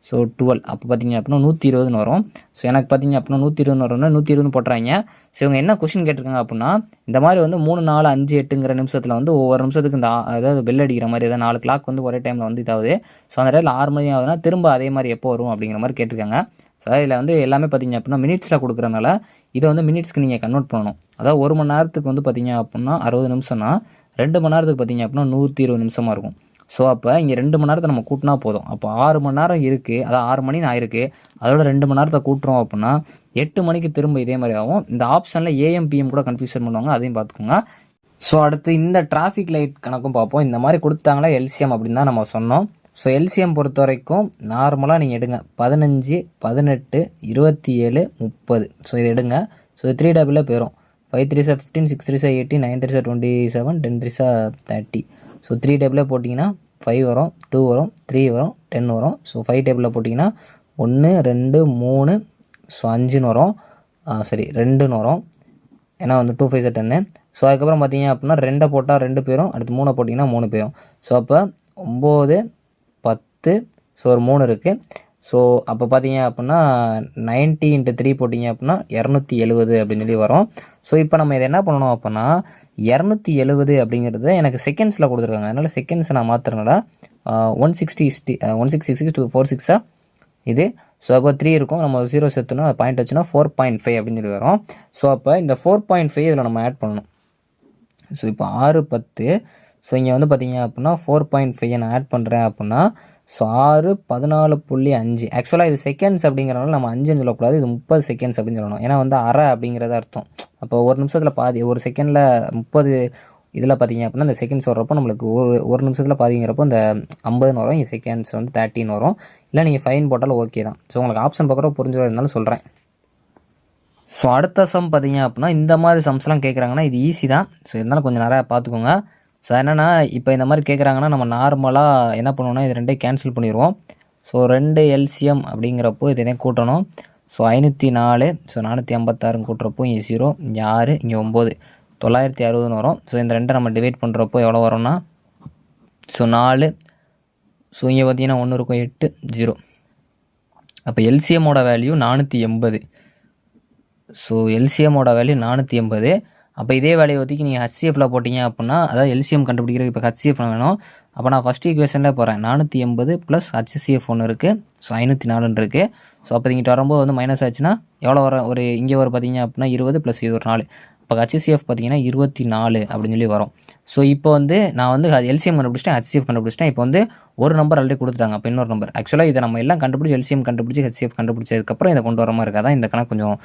ஸோ 12. அப்போ பார்த்தீங்க அப்படின்னா 120ன்னு வரும். ஸோ எனக்கு பார்த்தீங்க அப்படின்னா 120 வரும்னா 120 போட்டுறாங்க. ஸோ இவங்க என்ன கொஷின் கேட்டிருக்காங்க அப்படின்னா, இந்த மாதிரி வந்து 3 4 5 8ங்கிற நிமிஷத்தில் வந்து ஒவ்வொரு நிமிஷத்துக்கு இந்த அதாவது பெல் அடிக்கிற மாதிரி ஏதாவது 4 கிளாக் வந்து ஒரே டைமில் வந்து இதாகுது. ஸோ அந்த இடத்துல 6 மணி ஆகுதுன்னா திரும்ப அதே மாதிரி எப்போ வரும் அப்படிங்கிற மாதிரி கேட்டிருக்காங்க. ஸோ இதில் வந்து எல்லாமே பார்த்தீங்க அப்படின்னா மினிட்ஸில் கொடுக்குறனால இதை வந்து மினிட்ஸ்க்கு நீங்கள் கன்வெர்ட் பண்ணணும். அதாவது 1 மணி நேரத்துக்கு வந்து பார்த்தீங்க அப்படின்னா 60 நிமிஷம்னா 2 மணி நேரத்துக்கு பார்த்தீங்க அப்படின்னா 120 நிமிஷமாக இருக்கும். ஸோ அப்போ இங்கே 2 மணி நேரத்தை நம்ம கூட்டினா போதும். அப்போ 6 மணி நேரம் இருக்குது, அதாவது 6 மணின்னு ஆயிருக்கு. அதோட 2 மணி நேரத்தை கூட்டுறோம் அப்படின்னா 8 மணிக்கு திரும்ப இதே மாதிரி ஆகும். இந்த ஆப்ஷனில் ஏஎம் பிஎம் கூட கன்ஃபியூஷன் பண்ணுவாங்க, அதையும் பார்த்துக்கோங்க. ஸோ அடுத்து இந்த டிராஃபிக் லைட் கணக்கும் பார்ப்போம். இந்த மாதிரி கொடுத்தாங்களா எல்சிஎம் அப்படின்னு தான் நம்ம சொன்னோம். ஸோ எல்சிஎம் பொறுத்த வரைக்கும் நார்மலாக நீங்கள் எடுங்க 15 18 27 30. ஸோ இது எடுங்க. ஸோ 3 டபுளில் போயிடும். 5 3 15 6 3 18 9 3 27 10 3 30. ஸோ 3 டேபிளில் போட்டிங்கன்னா 5 வரும், 2 வரும், 3 வரும், 10 வரும். ஸோ 5 டேபிளில் போட்டிங்கன்னா 1 2 3, ஸோ 5ன்னு வரும். சரி 2ன்னு வரும். ஏன்னா வந்து 2 5 10. ஸோ அதுக்கப்புறம் பார்த்தீங்க அப்படின்னா 2 போட்டால் 2 போயிடும், அடுத்து 3 போட்டிங்கன்னா 3 போயிடும். ஸோ அப்போ 9 10, ஸோ ஒரு 3 இருக்குது. ஸோ அப்போ பார்த்தீங்க அப்படின்னா 90 × 3 போட்டிங்க அப்படின்னா 270 அப்படின்னு சொல்லி வரும். ஸோ இப்போ நம்ம இதை என்ன பண்ணணும் அப்படின்னா 270 அப்படிங்கிறது எனக்கு செகண்ட்ஸில் கொடுத்துருக்காங்க. அதனால் செகண்ட்ஸை நான் மாற்றுறதுனால 160 166 46 இது. ஸோ அப்போ 3 இருக்கும், நம்ம 0 சேர்த்துனா பாயிண்ட் வச்சுன்னா 4.5 அப்படின்னு சொல்லி வரும். ஸோ அப்போ இந்த 4.5 இதில் நம்ம ஆட் பண்ணணும். ஸோ இப்போ 6 10. ஸோ இங்கே வந்து பார்த்தீங்க அப்படின்னா 4.5 நான் ஆட் பண்ணுறேன் அப்படின்னா ஸோ 6 14.5. ஆக்சுவலாக இது செகண்ட்ஸ் அப்படிங்கிறனால நம்ம 5ன்னு சொல்லக்கூடாது, இது 30 செகண்ட்ஸ் அப்படின்னு சொல்லணும். ஏன்னா வந்து அரை அப்படிங்கிறத அர்த்தம். அப்போ ஒரு நிமிஷத்தில் பாதி, ஒரு செகண்டில் 30 இதில் பார்த்தீங்க அப்படின்னா இந்த செகண்ட்ஸ் வர்றப்போ நம்மளுக்கு ஒரு நிமிஷத்தில் பாதிங்கிறப்போ இந்த 50ன்னு வரும். இங்கே செகண்ட்ஸ் வந்து 30ன்னு வரும். இல்லை நீங்கள் ஃபைன் போட்டாலும் ஓகே தான். ஸோ உங்களுக்கு ஆப்ஷன் பார்க்குறப்ப புரிஞ்சுக்கிறதுனால சொல்கிறேன். ஸோ அடுத்த சம் பார்த்தீங்க அப்படின்னா இந்த மாதிரி சம்ஸ்லாம் கேட்குறாங்கன்னா இது ஈஸி தான். ஸோ இருந்தாலும் கொஞ்சம் நிறையா பார்த்துக்கோங்க. ஸோ என்னென்னா இப்போ இந்த மாதிரி கேட்குறாங்கன்னா நம்ம நார்மலாக என்ன பண்ணுவோம்னா இது ரெண்டையும் கேன்சல் பண்ணிடுவோம். ஸோ 2 எல்சிஎம் அப்படிங்கிறப்போ இதனே கூட்டணும். ஸோ 504, ஸோ 456 கூட்டுறப்போ இங்கே 0, இங்கே 6, இங்கே 9, 960ன்னு வரும். ஸோ இந்த ரெண்டை நம்ம டிவைட் பண்ணுறப்போ எவ்வளோ வரும்னா ஸோ 4. ஸோ இங்கே பார்த்தீங்கன்னா 1 இருக்கும், 8 0. அப்போ எல்சிஎம்மோட வேல்யூ 480. ஸோ எல்சிஎம்மோட வேல்யூ 480. அப்போ இதே வேலையை ஒத்திக்கு நீங்கள் ஹச்சிஎஃப்ல போட்டிங்க அப்படின்னா, அதாவது எல்சிஎம் கண்டுபிடிக்கிறதுக்கு இப்போ ஹச்சிஎஃப் வேணும். அப்போ நான் ஃபஸ்ட் ஈக்குவேஷனில் போகிறேன். 480 ப்ளஸ் ஹச்சிஎஃப் ஒன்று இருக்குது. ஸோ 504 இருக்குது. ஸோ அப்போ இங்கிட்ட வரும்போது வந்து மைனஸ் ஆச்சுன்னா எவ்வளோ வரும்? ஒரு இங்கே ஒரு பார்த்தீங்க அப்படின்னா 20 + இது ஒரு 4. இப்போ ஹச்சிஎஃப் பார்த்தீங்கன்னா 24 அப்படின்னு சொல்லி வரும். ஸோ இப்போ வந்து நான் வந்து எல்சிஎம் கண்டுபிடிச்சிட்டேன், ஹச்சிஎஃப் கண்டுபிடிச்சிட்டேன். இப்போ வந்து ஒரு நம்பர் ஆல்ரெடி கொடுத்துட்டாங்க, அப்போ இன்னொரு நம்பர். ஆக்சுவலாக இதை நம்ம எல்லாம் கண்டுபிடிச்சி எல்சிஎம் கண்டுபிடிச்சி ஹச்சிஎஃப் கண்டுபிடிச்சதுக்கப்புறம் இதை கொண்டு வர மாதிரி இருக்காதான் இந்த கணக்கு கொஞ்சம்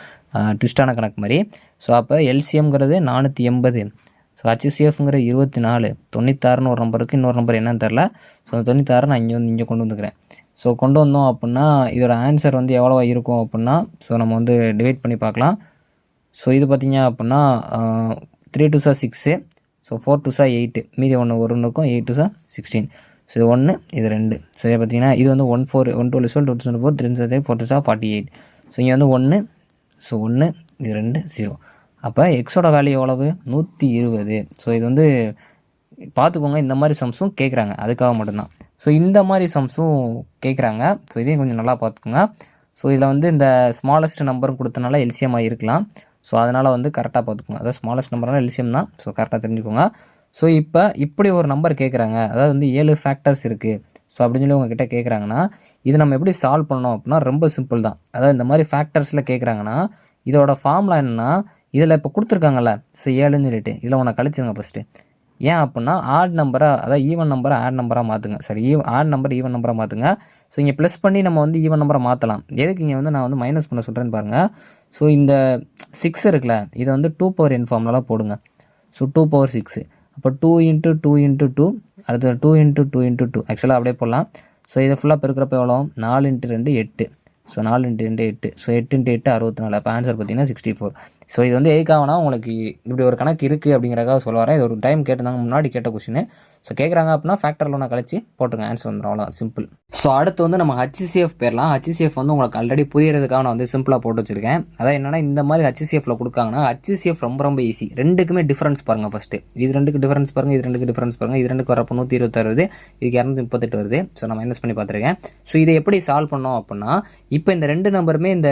ட்விஸ்டான கணக்கு மாதிரி. ஸோ அப்போ எல்சிஎம்ங்கிறது 480, ஸோ ஹச்சிஎஃப்ங்கிற 24, 96ன்னு ஒரு நம்பர் இருக்குது. இன்னொரு நம்பர் என்னன்னு தெரில. ஸோ 96 நான் இங்கே கொண்டு வந்துக்கிறேன். ஸோ கொண்டு வந்தோம் அப்படின்னா இதோட ஆன்சர் வந்து எவ்வளோ இருக்கும் அப்படின்னா, ஸோ நம்ம வந்து டிவைட் பண்ணி பார்க்கலாம். ஸோ இது பார்த்திங்க அப்படின்னா 3 2 6, ஸோ 4 2 8, மீதி ஒன்றுக்கும் 8 2 16. ஸோ இது 1, இது 2. ஸோ இதை பார்த்தீங்கன்னா இது வந்து 1 4 1 12 12 2 4 3 4 2 48. ஸோ இங்கே வந்து 1, ஸோ 1, இது 2 0. அப்போ எக்ஸோட வேல்யூ எவ்வளவு? 120. ஸோ இது வந்து பார்த்துக்கோங்க, இந்த மாதிரி சம்ஸும் கேட்குறாங்க, அதுக்காக மட்டும்தான். ஸோ இந்த மாதிரி சம்ஸும் கேட்குறாங்க. ஸோ இதையும் கொஞ்சம் நல்லா பார்த்துக்கோங்க. ஸோ இதில் வந்து இந்த ஸ்மாலஸ்ட் நம்பரும் கொடுத்தனால எல்சிஎம்மாக இருக்கலாம். ஸோ அதனால் வந்து கரெக்டாக பார்த்துக்கோங்க. அதாவது ஸ்மாலஸ்ட் நம்பர்னால் எல்சிஎம் தான். ஸோ கரெக்டாக தெரிஞ்சுக்கோங்க. ஸோ இப்போ இப்படி ஒரு நம்பர் கேட்குறாங்க, அதாவது வந்து 7 ஃபேக்டர்ஸ் இருக்குது. ஸோ அப்படின்னு சொல்லி உங்ககிட்ட கேட்குறாங்கன்னா இது நம்ம எப்படி சால்வ் பண்ணோம் அப்படின்னா ரொம்ப சிம்பிள் தான். அதாவது இந்த மாதிரி ஃபேக்டர்ஸில் கேட்குறாங்கன்னா இதோட ஃபார்முலா என்னென்னா, இதில் இப்போ கொடுத்துருக்காங்கல்ல, ஸோ 7ன்னு சொல்லிட்டு இதில் உன்னை கழிச்சிருங்க ஃபஸ்ட்டு. ஏன் அப்படின்னா ஆட் நம்பராக, அதாவது ஈவன் நம்பரை ஆட் நம்பராக மாற்றுங்க. சரி, ஆட் நம்பர் ஈவன் நம்பராக மாற்றுங்க. ஸோ இங்கே ப்ளஸ் பண்ணி நம்ம வந்து ஈவன் நம்பரை மாற்றலாம். எதுக்கு இங்கே வந்து நான் வந்து மைனஸ் பண்ண சொல்கிறேன்னு பாருங்கள். ஸோ இந்த 6 இருக்குல்ல, இதை வந்து 2 பவர் n ஃபார்ம்லாம் போடுங்க. ஸோ 2 பவர் 6, அப்போ 2 × 2 × 2, அடுத்து 2 × 2 × 2, ஆக்சுவலாக அப்படியே போடலாம். ஸோ இதை ஃபுல்லாக பெருக்கிறப்ப எவ்வளோ, 4 × 2 8. ஸோ 4 × 2 8. ஸோ 8 × 8 64. அப்போ ஆன்சர் பார்த்தீங்கன்னா 64. ஸோ இது வந்து எதுக்காகனா உங்களுக்கு இப்படி ஒரு கணக்கு இருக்குது அப்படிங்கிறக்காக சொல்ல வரேன். இது ஒரு டைம் கேட்டிருந்தாங்க, முன்னாடி கேட்ட கொஸ்டின். ஸோ கேட்குறாங்க அப்படின்னா ஃபேக்டரில் ஒன்று கழிச்சு போட்டுருங்க, ஆன்சர் வந்துடும். அவ்வளோ சிம்பிள். ஸோ அடுத்து வந்து நம்ம HCF பேர்லாம். HCF வந்து உங்களுக்கு ஆல்ரெடி புரியறதுக்காக நான் வந்து சிம்பிளாக போட்டு வச்சிருக்கேன். அதான் என்னன்னா, இந்த மாதிரி HCFல கொடுக்காங்கன்னா HCF ரொம்ப ஈஸி. ரெண்டுக்குமே டிஃபரன்ஸ் பாருங்கள். ஃபஸ்ட்டு இது ரெண்டுக்கு டிஃபரன்ஸ் பாருங்கள், இது ரெண்டுக்கு டிஃபரன்ஸ் பாருங்கள். இது ரெண்டுக்கு வரப்போ 126 வருது, இதுக்கு 238 வருது. ஸோ நான் மைனஸ் பண்ணி பார்த்துருக்கேன். ஸோ இதை எப்படி சால்வ் பண்ணோம் அப்படின்னா, இப்போ இந்த ரெண்டு நம்பருமே இந்த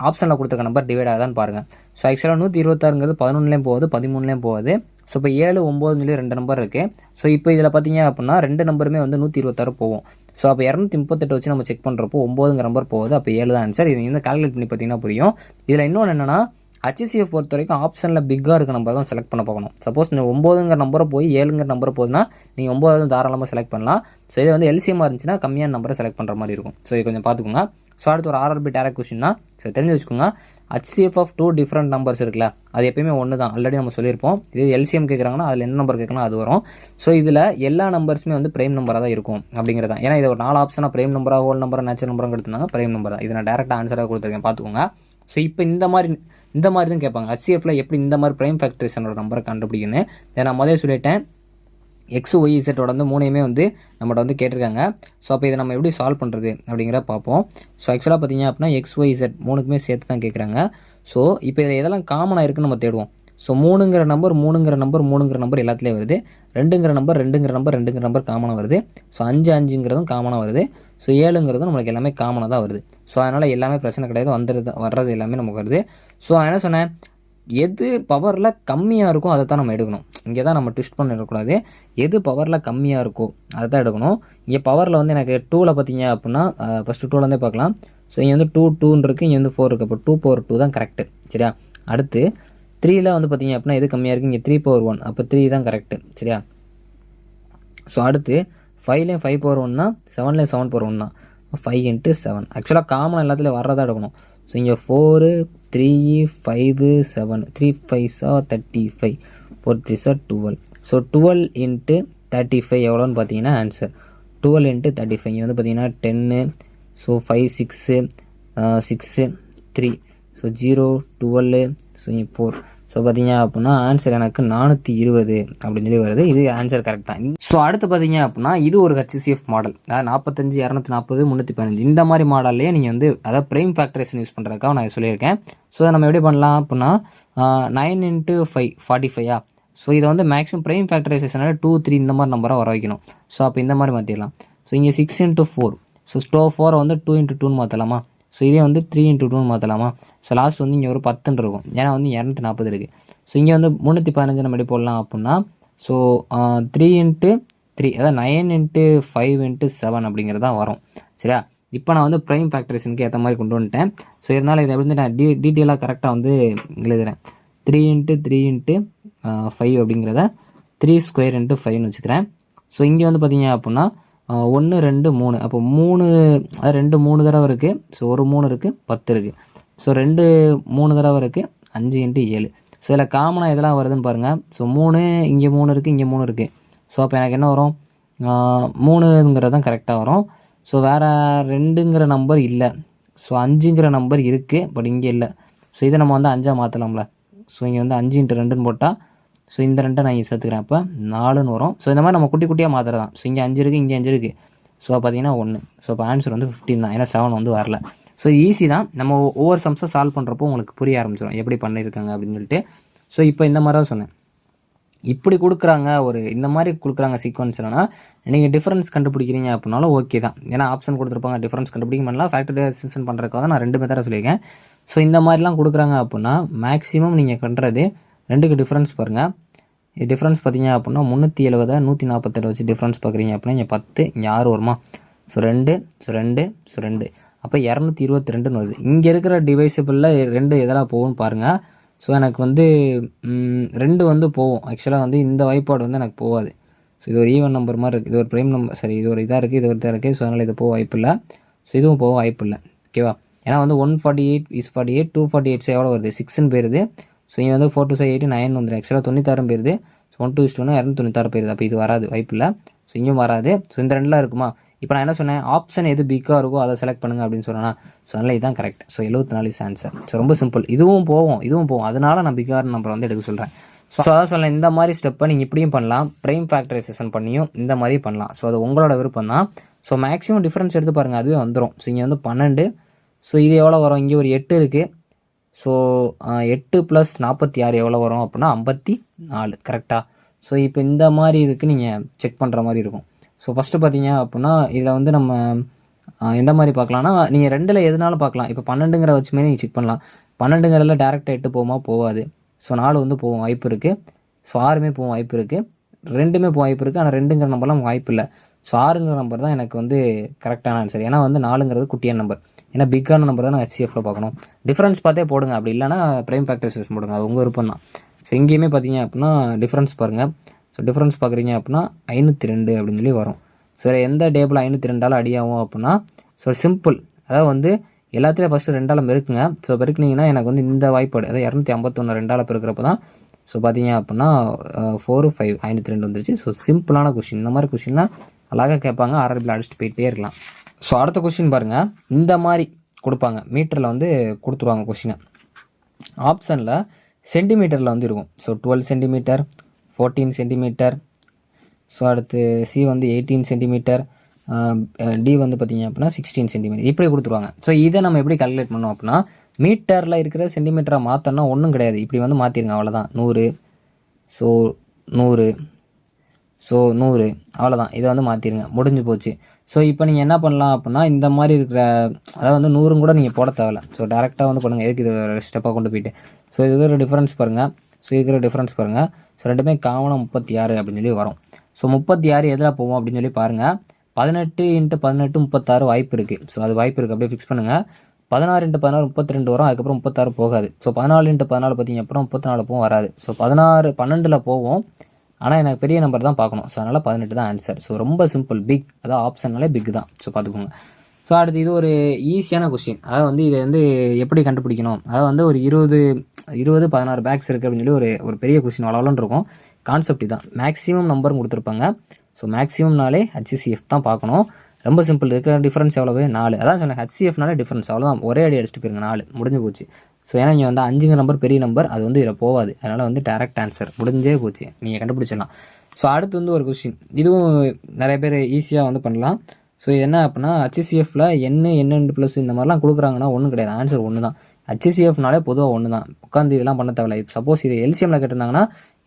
ஆப்ஷனில் கொடுத்துருக்க நம்பர் டிவைட் ஆகுதான்னு பாருங்கள். ஸோ ஆக்சுவலாக 126ங்கிறது 11லேயும் போகுது, 13லேயும் போகுது. ஸோ இப்போ 7, 9 2 நம்பர் இருக்குது. ஸோ இப்போ இதில் பார்த்தீங்க அப்படின்னா ரெண்டு நம்பருமே வந்து 126 போகும். ஸோ அப்போ 238 வச்சு நம்ம செக் பண்ணுறப்போ 9ங்கிற நம்பர் போகுது, அப்போ 7 தான் ஆன்சர். இது வந்து கால்குலேட் பண்ணி பார்த்தீங்கன்னா புரியும். இதில் இன்னொன்று என்னென்னா, HCF பொறுத்த வரைக்கும் ஆப்ஷனில் பிக்காக இருக்க நம்பர் தான் செலக்ட் பண்ண பார்க்கணும். சப்போஸ் நீங்கள் 9ங்கிற நம்பரை போய் 7ங்கிற நம்பரை போகுதுன்னா நீங்கள் 9 தாராளமாக செலக்ட் பண்ணலாம். ஸோ இது வந்து LCM இருந்துச்சுன்னா கம்மியான நம்பரை செலக்ட் பண்ணுற மாதிரி இருக்கும். ஸோ இது கொஞ்சம் பார்த்துக்கோங்க. ஸோ அடுத்து ஒரு RRB டேரக்ட் கொஸ்டின் தான். ஸோ தெரிஞ்சு வச்சுக்கோங்க, HCF ஆஃப் 2 டிஃப்ரெண்ட் நம்பர்ஸ் இருக்குல்ல, அது எப்பயுமே ஒன்று தான். ஆல்ரெடி நம்ம சொல்லியிருப்போம். இது LCM கேட்குறாங்கன்னா அதில் என்ன நம்பர் கேட்கலாம் அது வரும். ஸோ இதில் எல்லா நம்பர்ஸுமே வந்து பிரைம் நம்பராக தான் இருக்கும் அப்படிங்கிறது தான். ஏன்னா இது ஒரு 4 ஆப்ஷனாக பிரைம் நம்பராக, ஹோல் நம்பராக, நேச்சுரல் நம்பராக எடுத்துருந்தாங்க. பிரைம் நம்பர் தான். இதை நான் டேரெக்டாக ஆன்சராக கொடுத்துருக்கேன், பார்த்துக்கோங்க. ஸோ இப்போ இந்த மாதிரி தான் கேட்பாங்க. HCFல எப்படி இந்த மாதிரி பிரைம் ஃபேக்டரேஷனோட நம்பரை கண்டுபிடிக்கணும்னு நான் முதல்ல சொல்லிட்டேன். XYZ வந்து மூணையுமே வந்து நம்மகிட்ட வந்து கேட்டிருக்காங்க. ஸோ அப்போ இதை நம்ம எப்படி சால்வ் பண்ணுறது அப்படிங்கிற பார்ப்போம். ஸோ ஆக்சுவலாக பார்த்தீங்க அப்படின்னா XYZ மூணுக்குமே சேர்த்து தான் கேட்குறாங்க. ஸோ இப்போ இதில் எதெல்லாம் காமனாக இருக்குன்னு நம்ம தேடுவோம். ஸோ 3ங்கிற நம்பர் எல்லாத்துலேயும் வருது. 2ங்கிற நம்பர் காமனாக வருது. ஸோ 5 5ங்கிறதும் காமனாக வருது. ஸோ 7ங்கிறதும் நம்மளுக்கு எல்லாமே காமனாக தான் வருது. ஸோ அதனால் எல்லாமே பிரச்சனை கிடையாது, வர்றது எல்லாமே நமக்கு வருது. ஸோ நான் என்ன சொன்னேன், எது பவரில் கம்மியாக இருக்கோ அதை தான் நம்ம எடுக்கணும். இங்கே தான் நம்ம ட்விஸ்ட் பண்ணிடக்கூடாது. எது பவரில் கம்மியாக இருக்கோ அதை தான் எடுக்கணும். இங்கே பவரில் வந்து எனக்கு 2ல் பார்த்தீங்க அப்படின்னா ஃபஸ்ட்டு 2லேருந்தே பார்க்கலாம். ஸோ இங்கே வந்து 2 2 இருக்குது, இங்கே வந்து 4 இருக்குது. அப்போ 2 பவர் 2 தான் கரெக்டு. சரியா? அடுத்து 3ல் வந்து பார்த்தீங்க அப்படின்னா எது கம்மியாக இருக்குது, இங்கே 3 பவர் 1, அப்போ 3 தான் கரெக்டு. சரியா? ஸோ அடுத்து 5லேயும் 5 பவர் 1 தான், 7லேயும் 7 பவர் 1 தான். 5 × 7 ஆக்சுவலாக காமனாக எல்லாத்துலேயும் வர்றதா எடுக்கணும். ஸோ இங்கே 4 3 5 7 3 5 35 4 3 12. ஸோ 12 × 35 எவ்வளோன்னு பார்த்தீங்கன்னா ஆன்சர் 12 × 35. இங்கே வந்து பார்த்தீங்கன்னா 10. ஸோ 5 6 6 3. ஸோ 0 12. ஸோ 4. ஸோ பார்த்தீங்க அப்படின்னா ஆன்சர் எனக்கு 420 அப்படின்னு சொல்லி வருது. இது ஆன்சர் கரெக்ட் தான். ஸோ அடுத்து பார்த்தீங்க அப்படின்னா இது ஒரு HCF மாடல், அதாவது 45 240 315 இந்த மாதிரி மாடல்லையே நீங்கள் வந்து அதாவது ப்ரைம் ஃபேக்டரேஷன் யூஸ் பண்ணுறதுக்காக நான் சொல்லியிருக்கேன். ஸோ அதை நம்ம எப்படி பண்ணலாம் அப்படின்னா 9 × 5 45. ஸோ இதை வந்து மேக்ஸிமம் ப்ரைம் ஃபேக்டரைசேஷனால 2 3 இந்த மாதிரி நம்பராக வர வைக்கணும். ஸோ அப்போ இந்த மாதிரி மாற்றிடலாம். ஸோ இங்கே 6 × 4. ஸோ 4 வந்து 2 × 2ன்னு மாற்றலாமா? ஸோ இதே வந்து 3 × 2ன்னு மாற்றலாமா? ஸோ லாஸ்ட் வந்து இங்கே ஒரு 10 இருக்கும், ஏன்னா வந்து 240 இருக்குது. ஸோ இங்கே வந்து 315 நம்ம எப்படி போடலாம் அப்படின்னா, ஸோ 3 × 3 அதாவது 9 × 5 × 7 அப்படிங்கிறது தான் வரும். சரியா? இப்போ நான் வந்து ப்ரைம் ஃபேக்டரேஷனுக்கு ஏற்ற மாதிரி கொண்டு வந்துட்டேன். ஸோ இருந்தாலும் இதை வந்து நான் டீட்டெயிலாக கரெக்டாக வந்து எழுதுகிறேன். 3 × 3 × 5 அப்படிங்கிறத 3² × 5ன்னு வச்சுக்கிறேன். ஸோ இங்கே வந்து பார்த்தீங்க அப்படின்னா 1 2 3, அப்போ 2 3 தடவை இருக்குது. ஸோ ஒரு 3 இருக்குது, 10 இருக்குது. ஸோ 2 3 தடவை இருக்குது, 5 × 7. ஸோ இதில் காமனாக எதெல்லாம் வருதுன்னு பாருங்கள். ஸோ 3 இங்கே 3 இருக்குது, இங்கே 3 இருக்குது. ஸோ அப்போ எனக்கு என்ன வரும், 3ங்கிறது தான் கரெக்டாக வரும். ஸோ வேறு 2ங்கிற நம்பர் இல்லை. ஸோ 5ங்கிற நம்பர் இருக்குது, பட் இங்கே இல்லை. ஸோ இதை நம்ம வந்து 5ஆக மாற்றலாம்ல. ஸோ இங்கே வந்து 5 × 2ன்னு போட்டால், ஸோ இந்த 2 நான் இங்கே சேர்த்துக்கிறேன், அப்போ 4ன்னு வரும். ஸோ இந்த மாதிரி நம்ம குட்டி குட்டியாக மாற்றுறதான். ஸோ இங்கே 5 இருக்குது, இங்கே 5 இருக்குது. ஸோ பார்த்தீங்கன்னா 1. ஸோ இப்போ ஆன்சர் வந்து 15 தான், ஏன்னா 7 வந்து வரல. ஸோ ஈஸி தான். நம்ம ஒவ்வொரு சம்ஸை சால்வ் பண்ணுறப்போ உங்களுக்கு புரிய ஆரம்பிச்சிடும் எப்படி பண்ணியிருக்காங்க அப்படின்னு சொல்லிட்டு. ஸோ இப்போ இந்த மாதிரி தான் சொன்னேன். இப்படி கொடுக்குறாங்க, இந்த மாதிரி கொடுக்குறாங்க சீக்வன்ஸ். என்னன்னா நீங்கள் டிஃபரன்ஸ் கண்டுபிடிக்கிறீங்க அப்படின்னாலும் ஓகே தான், ஏன்னா ஆப்ஷன் கொடுத்துருப்பாங்க. டிஃபரன்ஸ் கண்டுபிடிக்க பண்ணலாம், ஃபேக்டரைசேஷன் பண்ணுறதுக்காக தான் நான் 2 மெத்தடாக சொல்லியிருக்கேன். ஸோ இந்த மாதிரிலாம் கொடுக்குறாங்க அப்படின்னா மேக்ஸிமம் நீங்கள் பண்ணுறது 2க்கு டிஃப்ரென்ஸ் பாருங்கள். இது டிஃப்ரென்ஸ் பார்த்தீங்க அப்படின்னா 370 147 வச்சு டிஃப்ரென்ஸ் பார்க்குறீங்க அப்படின்னா இங்கே 10 இங்கே 6 வருமா? ஸோ 2 ஸோ 2 அப்போ 222ன்னு வருது. இங்கே இருக்கிற டிவைசிபிளில் 2 எதெல்லாம் போகும்னு பாருங்கள். ஸோ எனக்கு வந்து 2 வந்து போகும். ஆக்சுவலாக வந்து இந்த வாய்ப்பாடு வந்து எனக்கு போகாது. ஸோ இது ஒரு ஈவன் நம்பர் மாதிரி இருக்குது. இது ஒரு ப்ரைம் நம்பர், சரி இது ஒரு இதாக இருக்குது, இது ஒரு இதாக இருக்குது. ஸோ அதனால் இது போக வாய்ப்பு இல்லை. ஸோ இதுவும் போக வாய்ப்பு இல்லை. ஓகேவா? ஏன்னா வந்து 148 இஸ் 48, 248 எவ்வளோ வருது, 6ன்னு போயிருது. ஸோ இங்கே வந்து 4 2 8 9 வந்துடும். ஆக்சுவலாக 96 போயிருது. ஸோ 1 2 1 296 போயிருது. அப்போ இது வராது, வாய்ப்பு இல்லை. ஸோ இங்கேயும் வராது. ஸோ இந்த ரெண்டில் இருக்குமா? இப்போ நான் என்ன சொன்னேன், ஆப்ஷன் எது பிக்காக இருக்கோ அதை செலக்ட் பண்ணுங்கள் அப்படின்னு சொன்னேன்னா, ஸோ அதனால் இதுதான் correct. So 74 is answer. So ரொம்ப சிம்பிள். இதுவும் போகும். அதனால நான் பிக்கார் நம்பரை வந்து எடுக்க சொல்கிறேன். ஸோ அதான் சொல்லேன், இந்த மாதிரி ஸ்டெப்பை நீங்கள் இப்படியும் பண்ணலாம், ப்ரைம் ஃபேக்டரைசேஷன் பண்ணியும் இந்த மாதிரி பண்ணலாம். ஸோ அது உங்களோட விருப்பம் தான். ஸோ மேக்ஸிமம் டிஃப்ரென்ஸ் எடுத்து பாருங்கள், அதுவே வந்துடும். ஸோ இங்கே வந்து 12. ஸோ இது எவ்வளோ வரும், இங்கே ஒரு 8 இருக்குது. ஸோ 8 + 46 எவ்வளோ வரும் அப்படின்னா 54. கரெக்டாக? ஸோ இப்போ இந்த மாதிரி இதுக்கு நீங்கள் செக் பண்ணுற மாதிரி இருக்கும். ஸோ ஃபஸ்ட்டு பார்த்தீங்க அப்படின்னா இதில் வந்து நம்ம எந்த மாதிரி பார்க்கலாம்னா, நீங்கள் 2ல் எதுனாலும் பார்க்கலாம். இப்போ 12ங்கிற வச்சுமே நீங்கள் செக் பண்ணலாம். 12ங்கிறதுல டேரெக்டாக 8 போகுமா, போகாது. ஸோ 4 வந்து போகும் வாய்ப்பு இருக்குது. ஸோ 6மே போகும் வாய்ப்பு இருக்குது. 2மே போகும் வாய்ப்பு இருக்குது. ஆனால் 2ங்கிற நம்பர்லாம் வாய்ப்பு இல்லை. ஸோ 6ங்கிற நம்பர் தான் எனக்கு வந்து கரெக்டான ஆன்சர். ஏன்னா வந்து 4ங்கிறது குட்டியான நம்பர். ஏன்னா பிக்கான நம்பர் தான் நான் HCFல பார்க்கணும். டிஃப்ரென்ஸ் பார்த்தே போடுங்க, அப்படி இல்லைனா ப்ரைம் ஃபேக்டரைசேஷன் போடுங்க, அது உங்கள் விருப்பம் தான். ஸோ இங்கேயுமே பார்த்தீங்க அப்படின்னா டிஃப்ரென்ஸ் பாருங்கள். ஸோ டிஃப்ரென்ஸ் பார்க்குறீங்க அப்படின்னா 502 அப்படின்னு சொல்லி வரும். ஸோ எந்த டேபிள் 502ஆல் அடியாகும் அப்படின்னா, ஸோ சிம்பிள். அதாவது வந்து எல்லாத்துலேயும் ஃபஸ்ட்டு 2ஆல் பெருக்குங்க. ஸோ பெருக்குனிங்கன்னா எனக்கு வந்து இந்த வாய்ப்பாடு, அதாவது 251 2ஆல் பெருக்கிறப்ப தான் ஸோ பார்த்தீங்க அப்படின்னா 4 5 502 வந்துருச்சு. ஸோ சிம்பிளான கொஷின். இந்த மாதிரி கொஷின்லாம் அழகாக கேட்பாங்க, ஆர்ஆர்பியில் அடிச்சுட்டு போயிட்டே இருக்கலாம். ஸோ அடுத்த கொஷின் பாருங்கள், இந்த மாதிரி கொடுப்பாங்க, மீட்டரில் வந்து கொடுத்துருவாங்க கொஷினை. ஆப்ஷனில் சென்டிமீட்டரில் வந்து இருக்கும். So 12 centimetre, 14 centimetre. ஸோ அடுத்து சி வந்து 18 சென்டிமீட்டர், டி வந்து பார்த்திங்க அப்படின்னா 16 சென்டிமீட்டர், இப்படி கொடுத்துருவாங்க. ஸோ இதை நம்ம எப்படி கால்குலேட் பண்ணோம் அப்படின்னா, மீட்டரில் இருக்கிற சென்டிமீட்டரை மாற்றோன்னா ஒன்றும் கிடையாது, இப்படி வந்து மாற்றிருங்க, அவ்வளோதான். 100, ஸோ 100, ஸோ 100, அவ்வளோதான். இதை வந்து மாற்றிருங்க, முடிஞ்சு போச்சு. ஸோ இப்போ நீங்கள் என்ன பண்ணலாம் அப்படின்னா, இந்த மாதிரி இருக்கிற, அதாவது வந்து 100 கூட நீங்கள் போட தேவையில்ல. ஸோ டேரெக்டாக வந்து பண்ணுங்கள், எதுக்கு இது ஸ்டெப்பாக கொண்டு போயிட்டு. ஸோ இது இருக்கிற டிஃப்ரென்ஸ் பாருங்கள். ஸோ இருக்கிற டிஃப்ரென்ஸ் பாருங்கள். ஸோ ரெண்டுமே காமனாக 36 அப்படின்னு சொல்லி வரும். ஸோ 36 எதில் போவோம் அப்படின்னு சொல்லி பாருங்கள். 18 × 18 36 வாய்ப்பு இருக்குது. ஸோ அது வாய்ப்பு இருக்குது, அப்படியே ஃபிக்ஸ் பண்ணுங்கள். 16 × 16 32 வரும், அதுக்கப்புறம் 36 போகாது. ஸோ 14 × 14 பார்த்திங்க அப்புறம் 34 போகும், வராது. ஸோ 16 12ல் போவோம், ஆனால் எனக்கு பெரிய நம்பர் தான் பார்க்கணும். ஸோ அதனால் 18 தான் ஆன்சர். ஸோ ரொம்ப சிம்பிள், பிக். அதாவது ஆப்ஷன்னாலே பிக் தான். ஸோ பார்த்துக்கோங்க. ஸோ அடுத்து இது ஒரு ஈஸியான கொஸ்டின். அதாவது வந்து இதை வந்து எப்படி கண்டுபிடிக்கணும், அதாவது வந்து ஒரு 20 16 பேக்ஸ் இருக்குது அப்படின்னு சொல்லி ஒரு பெரிய கொஸ்டின் வளவலன்னு இருக்கும். கான்செப்ட் தான். மேக்ஸிமம் நம்பரும் கொடுத்துருப்பாங்க. ஸோ மேக்ஸிமம்னாலே HCF தான் பார்க்கணும். ரொம்ப சிம்பிள். இருக்கிற டிஃப்ரென்ஸ் எவ்வளவு, 4. அதான் சொன்னேன், HCFனாலே டிஃப்ரென்ஸ், அவ்வளோதான். ஒரே அடி அடிச்சுட்டு போயிருங்க, 4 முடிஞ்சு போச்சு. ஸோ ஏன்னா இங்கே வந்து 5ங்கிற நம்பர் பெரிய நம்பர், அது வந்து இதில் போகாது. அதனால் வந்து டேரக்ட் ஆன்சர், முடிஞ்சே போச்சு, நீங்கள் கண்டுபிடிச்சிடலாம். ஸோ அடுத்து வந்து ஒரு கொஸ்டின், இதுவும் நிறைய பேர் ஈஸியாக வந்து பண்ணலாம். ஸோ என்ன அப்படின்னா, HCFல n + இந்த மாதிரிலாம் கொடுக்குறாங்கன்னா ஒன்றும் கிடையாது, ஆன்சர் ஒன்று தான். HCFனாலே பொதுவாக ஒன்று தான், உட்காந்து இதெல்லாம் பண்ண தேவையில்லை. சப்போஸ் இது LCMல கேட்டிருந்தாங்கன்னா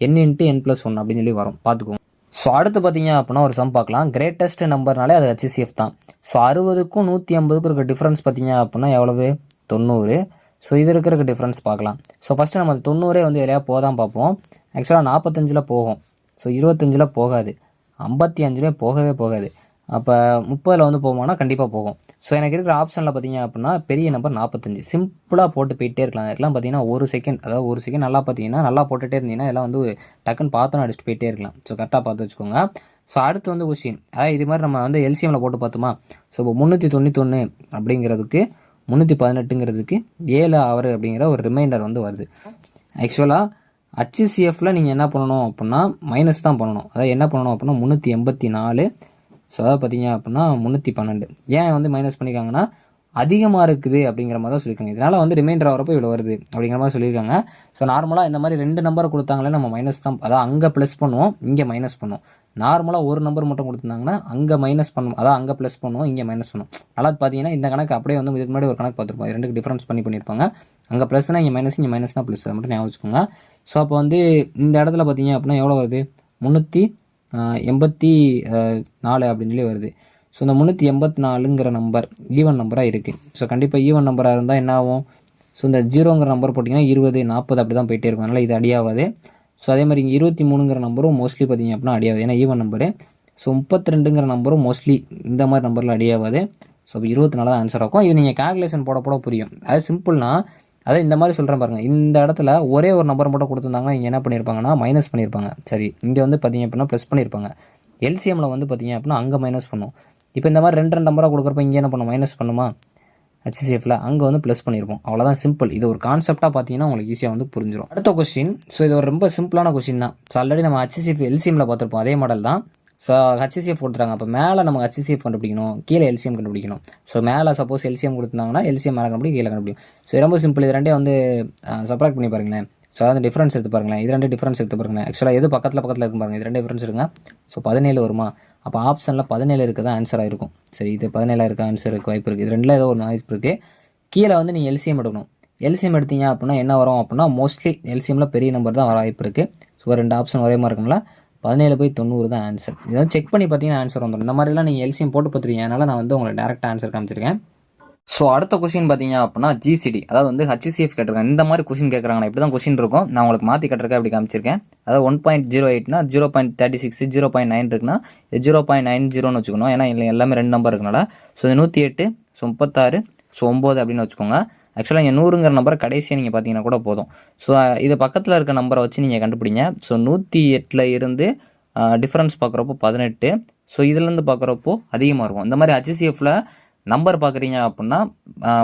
n × n+1 அப்படின்னு சொல்லி வரும், பார்த்துக்கோங்க. ஸோ அடுத்து பார்த்தீங்க அப்படின்னா ஒரு சம் பார்க்கலாம். கிரேட்டஸ்ட் நம்பர்னாலே அது HCF தான். ஸோ 60க்கும் 150க்கும் இருக்க டிஃப்ரென்ஸ் பார்த்தீங்க அப்படின்னா எவ்வளவு, 90. ஸோ இது இருக்கிற டிஃப்ரென்ஸ் பார்க்கலாம். ஸோ ஃபஸ்ட்டு நம்ம 90 வந்து எதையா போதான் பார்ப்போம். ஆக்சுவலாக 45ல் போகும். ஸோ 25ல் போகாது, 55லே போகாது. அப்போ 30ல் வந்து போகுமானா கண்டிப்பாக போகும். ஸோ எனக்கு இருக்கிற ஆப்ஷனில் பார்த்தீங்க அப்படின்னா பெரிய நம்பர் 45. சிம்பிளாக போட்டு போயிட்டே இருக்கலாம். இதெல்லாம் பார்த்தீங்கன்னா 1 செகண்ட், அதாவது 1 செகண்ட் நல்லா பார்த்தீங்கன்னா நல்லா போட்டுகிட்டே இருந்தீங்கன்னா இதெல்லாம் வந்து டக்குன்னு பார்த்தோன்னு அடிச்சுட்டு போயிட்டே இருக்கலாம். ஸோ கரெக்டாக பார்த்து வச்சுக்கோங்க. ஸோ அடுத்து வந்து கொஸ்டின், அதாவது இது மாதிரி நம்ம வந்து LCMல போட்டு பார்த்தோமா. ஸோ இப்போ 391 அப்படிங்கிறதுக்கு 318ங்கிறதுக்கு 7 ஹவர் அப்படிங்கிற ஒரு ரிமைண்டர் வந்து வருது. ஆக்சுவலாக HCFல நீங்கள் என்ன பண்ணணும் அப்படின்னா மைனஸ் தான் பண்ணணும். அதாவது என்ன பண்ணணும் அப்படின்னா 384. ஸோ அதாவது பார்த்தீங்க அப்படின்னா 312. ஏன் வந்து மைனஸ் பண்ணியிருக்காங்கன்னா அதிகமாக இருக்குது அப்படிங்கிற மாதிரி தான் சொல்லியிருக்காங்க. இதனால் வந்து ரிமைண்டர் வரப்போ இவ்வளோ வருது அப்படிங்கிற மாதிரி சொல்லியிருக்காங்க. ஸோ நார்மலாக இந்த மாதிரி 2 நம்பர் கொடுத்தாங்களே நம்ம மைனஸ் தான், அதாவது அங்கே ப்ளஸ் பண்ணுவோம், இங்கே மைனஸ் பண்ணுவோம். நார்மலாக ஒரு நம்பர் மட்டும் கொடுத்துருந்தாங்கன்னா அங்கே மைனஸ் பண்ணுவோம், அதாவது அங்கே ப்ளஸ் பண்ணுவோம், இங்கே மைனஸ் பண்ணுவோம். நல்லா பார்த்தீங்கன்னா இந்த கணக்கு அப்படியே வந்து இதுக்கு முன்னாடி ஒரு கணக்கு பார்த்துருப்போம், 2க்கு டிஃப்ரென்ஸ் பண்ணியிருப்பாங்க. அங்கே ப்ளஸ்னால் இங்கே மைனஸ், இங்கே மைனஸ்னால் ப்ளஸ், அதை மட்டும் ஞாபகம் வச்சுக்கோங்க. ஸோ அப்போ வந்து இந்த இடத்துல பார்த்தீங்க அப்படின்னா எவ்வளோ வருது, 384 அப்படின்னு சொல்லி வருது. ஸோ இந்த 384ங்கிற நம்பர் ஈவன் நம்பராக இருக்குது. ஸோ கண்டிப்பாக ஈவன் நம்பராக இருந்தால் என்ன ஆகும், ஸோ இந்த 0ங்கிற நம்பர் போட்டிங்கன்னா 20 40 அப்படி தான் போயிட்டே இருக்கும். அதனால் இது அடியாகாது. ஸோ அதே மாதிரி இங்கே 23ங்கிற நம்பரும் மோஸ்ட்லி பார்த்திங்க அப்படின்னா அடியாகுது, ஏன்னா ஈவன் நம்பரு. ஸோ 32ங்கிற நம்பரும் மோஸ்ட்லி இந்த மாதிரி நம்பரில் அடியாகாது. ஸோ 24 தான் ஆன்சர் ஆகும். இது நீங்கள் கால்குலேஷன் போட புரியும். அது சிம்பிள்னா அதான் இந்த மாதிரி சொல்கிறேன் பாருங்கள். இந்த இடத்துல ஒரே ஒரு நம்பர் மட்டும் கொடுத்துருந்தாங்கன்னா இங்கே என்ன பண்ணியிருப்பாங்கன்னா மைனஸ் பண்ணியிருப்பாங்க. சரி, இங்கே வந்து பார்த்தீங்க அப்படின்னா ப்ளஸ் பண்ணியிருப்பாங்க. எல்சிஎம்மில் வந்து பார்த்தீங்க அப்படின்னா அங்கே மைனஸ் பண்ணும். இப்போ இந்த மாதிரி 2 நம்பராக கொடுக்குறப்ப இங்கே என்ன பண்ணும், மைனஸ் பண்ணுமா ஹச்சிசிஎஃப்ல, அங்கே வந்து ப்ளஸ் பண்ணியிருப்போம். அவ்வளோதான், சிம்பிள். இது ஒரு கான்செப்டாக பார்த்தீங்கன்னா உங்களுக்கு ஈஸியாக வந்து புரிஞ்சிடும். அடுத்த கொஸ்டின். ஸோ இது ஒரு ரொம்ப சிம்பிளான கொஸ்டின் தான். ஸோ ஆல்ரெடி நம்ம ஹச்சிசிஎஃப் எல்சிஎம்மில் பார்த்துருப்போம், அதே மாடல் தான். ஸோ ஹச்சிசிஎஃப் கொடுத்துறாங்க. அப்போ மேலே நம்ம ஹச்சிசிஎஃப் கண்டுபிடிக்கணும், கீழே எல்சிஎம் கண்டுபிடிக்கணும். ஸோ மேலே சப்போஸ் எல்சிஎம் கொடுத்துருந்தாங்கன்னா எல்சிஎம் மேலே கண்டுபிடிக்கும், கீழே கண்டுபிடிக்கும். ஸோ ரொம்ப சிம்பிள். இது ரெண்டே வந்து சப்ராக்ட் பண்ணி பாருங்களேன். ஸோ அதாவது டிஃப்ரென்ஸ் எடுத்து பாருங்களேன். இது 2 டிஃப்ரென்ஸ் எடுத்து பாருங்களேன். ஆக்சுவலாக எது பக்கத்தில் இருக்கும் பாருங்கள். இது 2 டிஃப்ரென்ஸ் இருக்குங்க. ஸோ 17 வருமா? அப்போ ஆப்ஷனில் 17 இருக்குது தான் ஆன்சராக இருக்கும். சரி, இது 17 இருக்க ஆன்சருக்கு வாய்ப்பு இருக்குது. இது 2ல் ஏதோ ஒரு வாய்ப்பு இருக்குது. கீழே வந்து நீங்கள் எல்சிஎம் எடுக்கணும். எல்சிஎம் எடுத்தீங்க அப்படின்னா என்ன வரும் அப்படின்னா மோஸ்ட்லி எல்சிஎம்மில் பெரிய நம்பர் தான் வர வாய்ப்பு இருக்குது. ஸோ 2 ஆப்ஷன் ஒரே மாதிரி இருக்கும்ல. 17/90 தான் ஆன்சர். இதை வந்து செக் பண்ணி பார்த்தீங்கன்னா ஆன்சர் வந்துடும். இந்த மாதிரிலாம் நீங்கள் எல்சிஎம் போட்டு பார்த்துருக்கீங்க, அதனால் நான் வந்து உங்களுக்கு டேரெக்டாக ஆன்சர் காமிச்சிருக்கேன். ஸோ அடுத்த கொஸ்டின் பார்த்தீங்க அப்படின்னா ஜிசிடி, அதாவது வந்து ஹச்சிசிஎஃப் கேட்டிருக்கேன். இந்த மாதிரி கொஸ்டின் கேட்குறாங்க. இப்படி தான் கொஸ்டின் இருக்கும். நான் உங்களுக்கு மாற்றி கட்டுறேன், அப்படி காமிச்சிருக்கேன். அதாவது 1.08னா 0.36, 0.9 இருக்குன்னா 0.90 வச்சுக்கணும். ஏன்னா இல்லை எல்லாமே 2 நம்பர் இருக்கனால. ஸோ 108, ஸோ 36, ஸோ 9 அப்படின்னு வச்சுக்கோங்க. ஆக்சுவலாக இங்கே 100ங்கிற நம்பரை கடைசியாக நீங்கள் பார்த்தீங்கன்னா கூட போதும். ஸோ இது பக்கத்தில் இருக்க நம்பரை வச்சு நீங்கள் கண்டுபிடிங்க. ஸோ 108ல் இருந்து டிஃப்ரென்ஸ் பார்க்குறப்போ 18, ஸோ இதுலேருந்து பார்க்குறப்போ அதிகமாக இருக்கும். இந்த மாதிரி ஹச்சிசிஎஃப்பில் நம்பர் பார்க்குறீங்க அப்படின்னா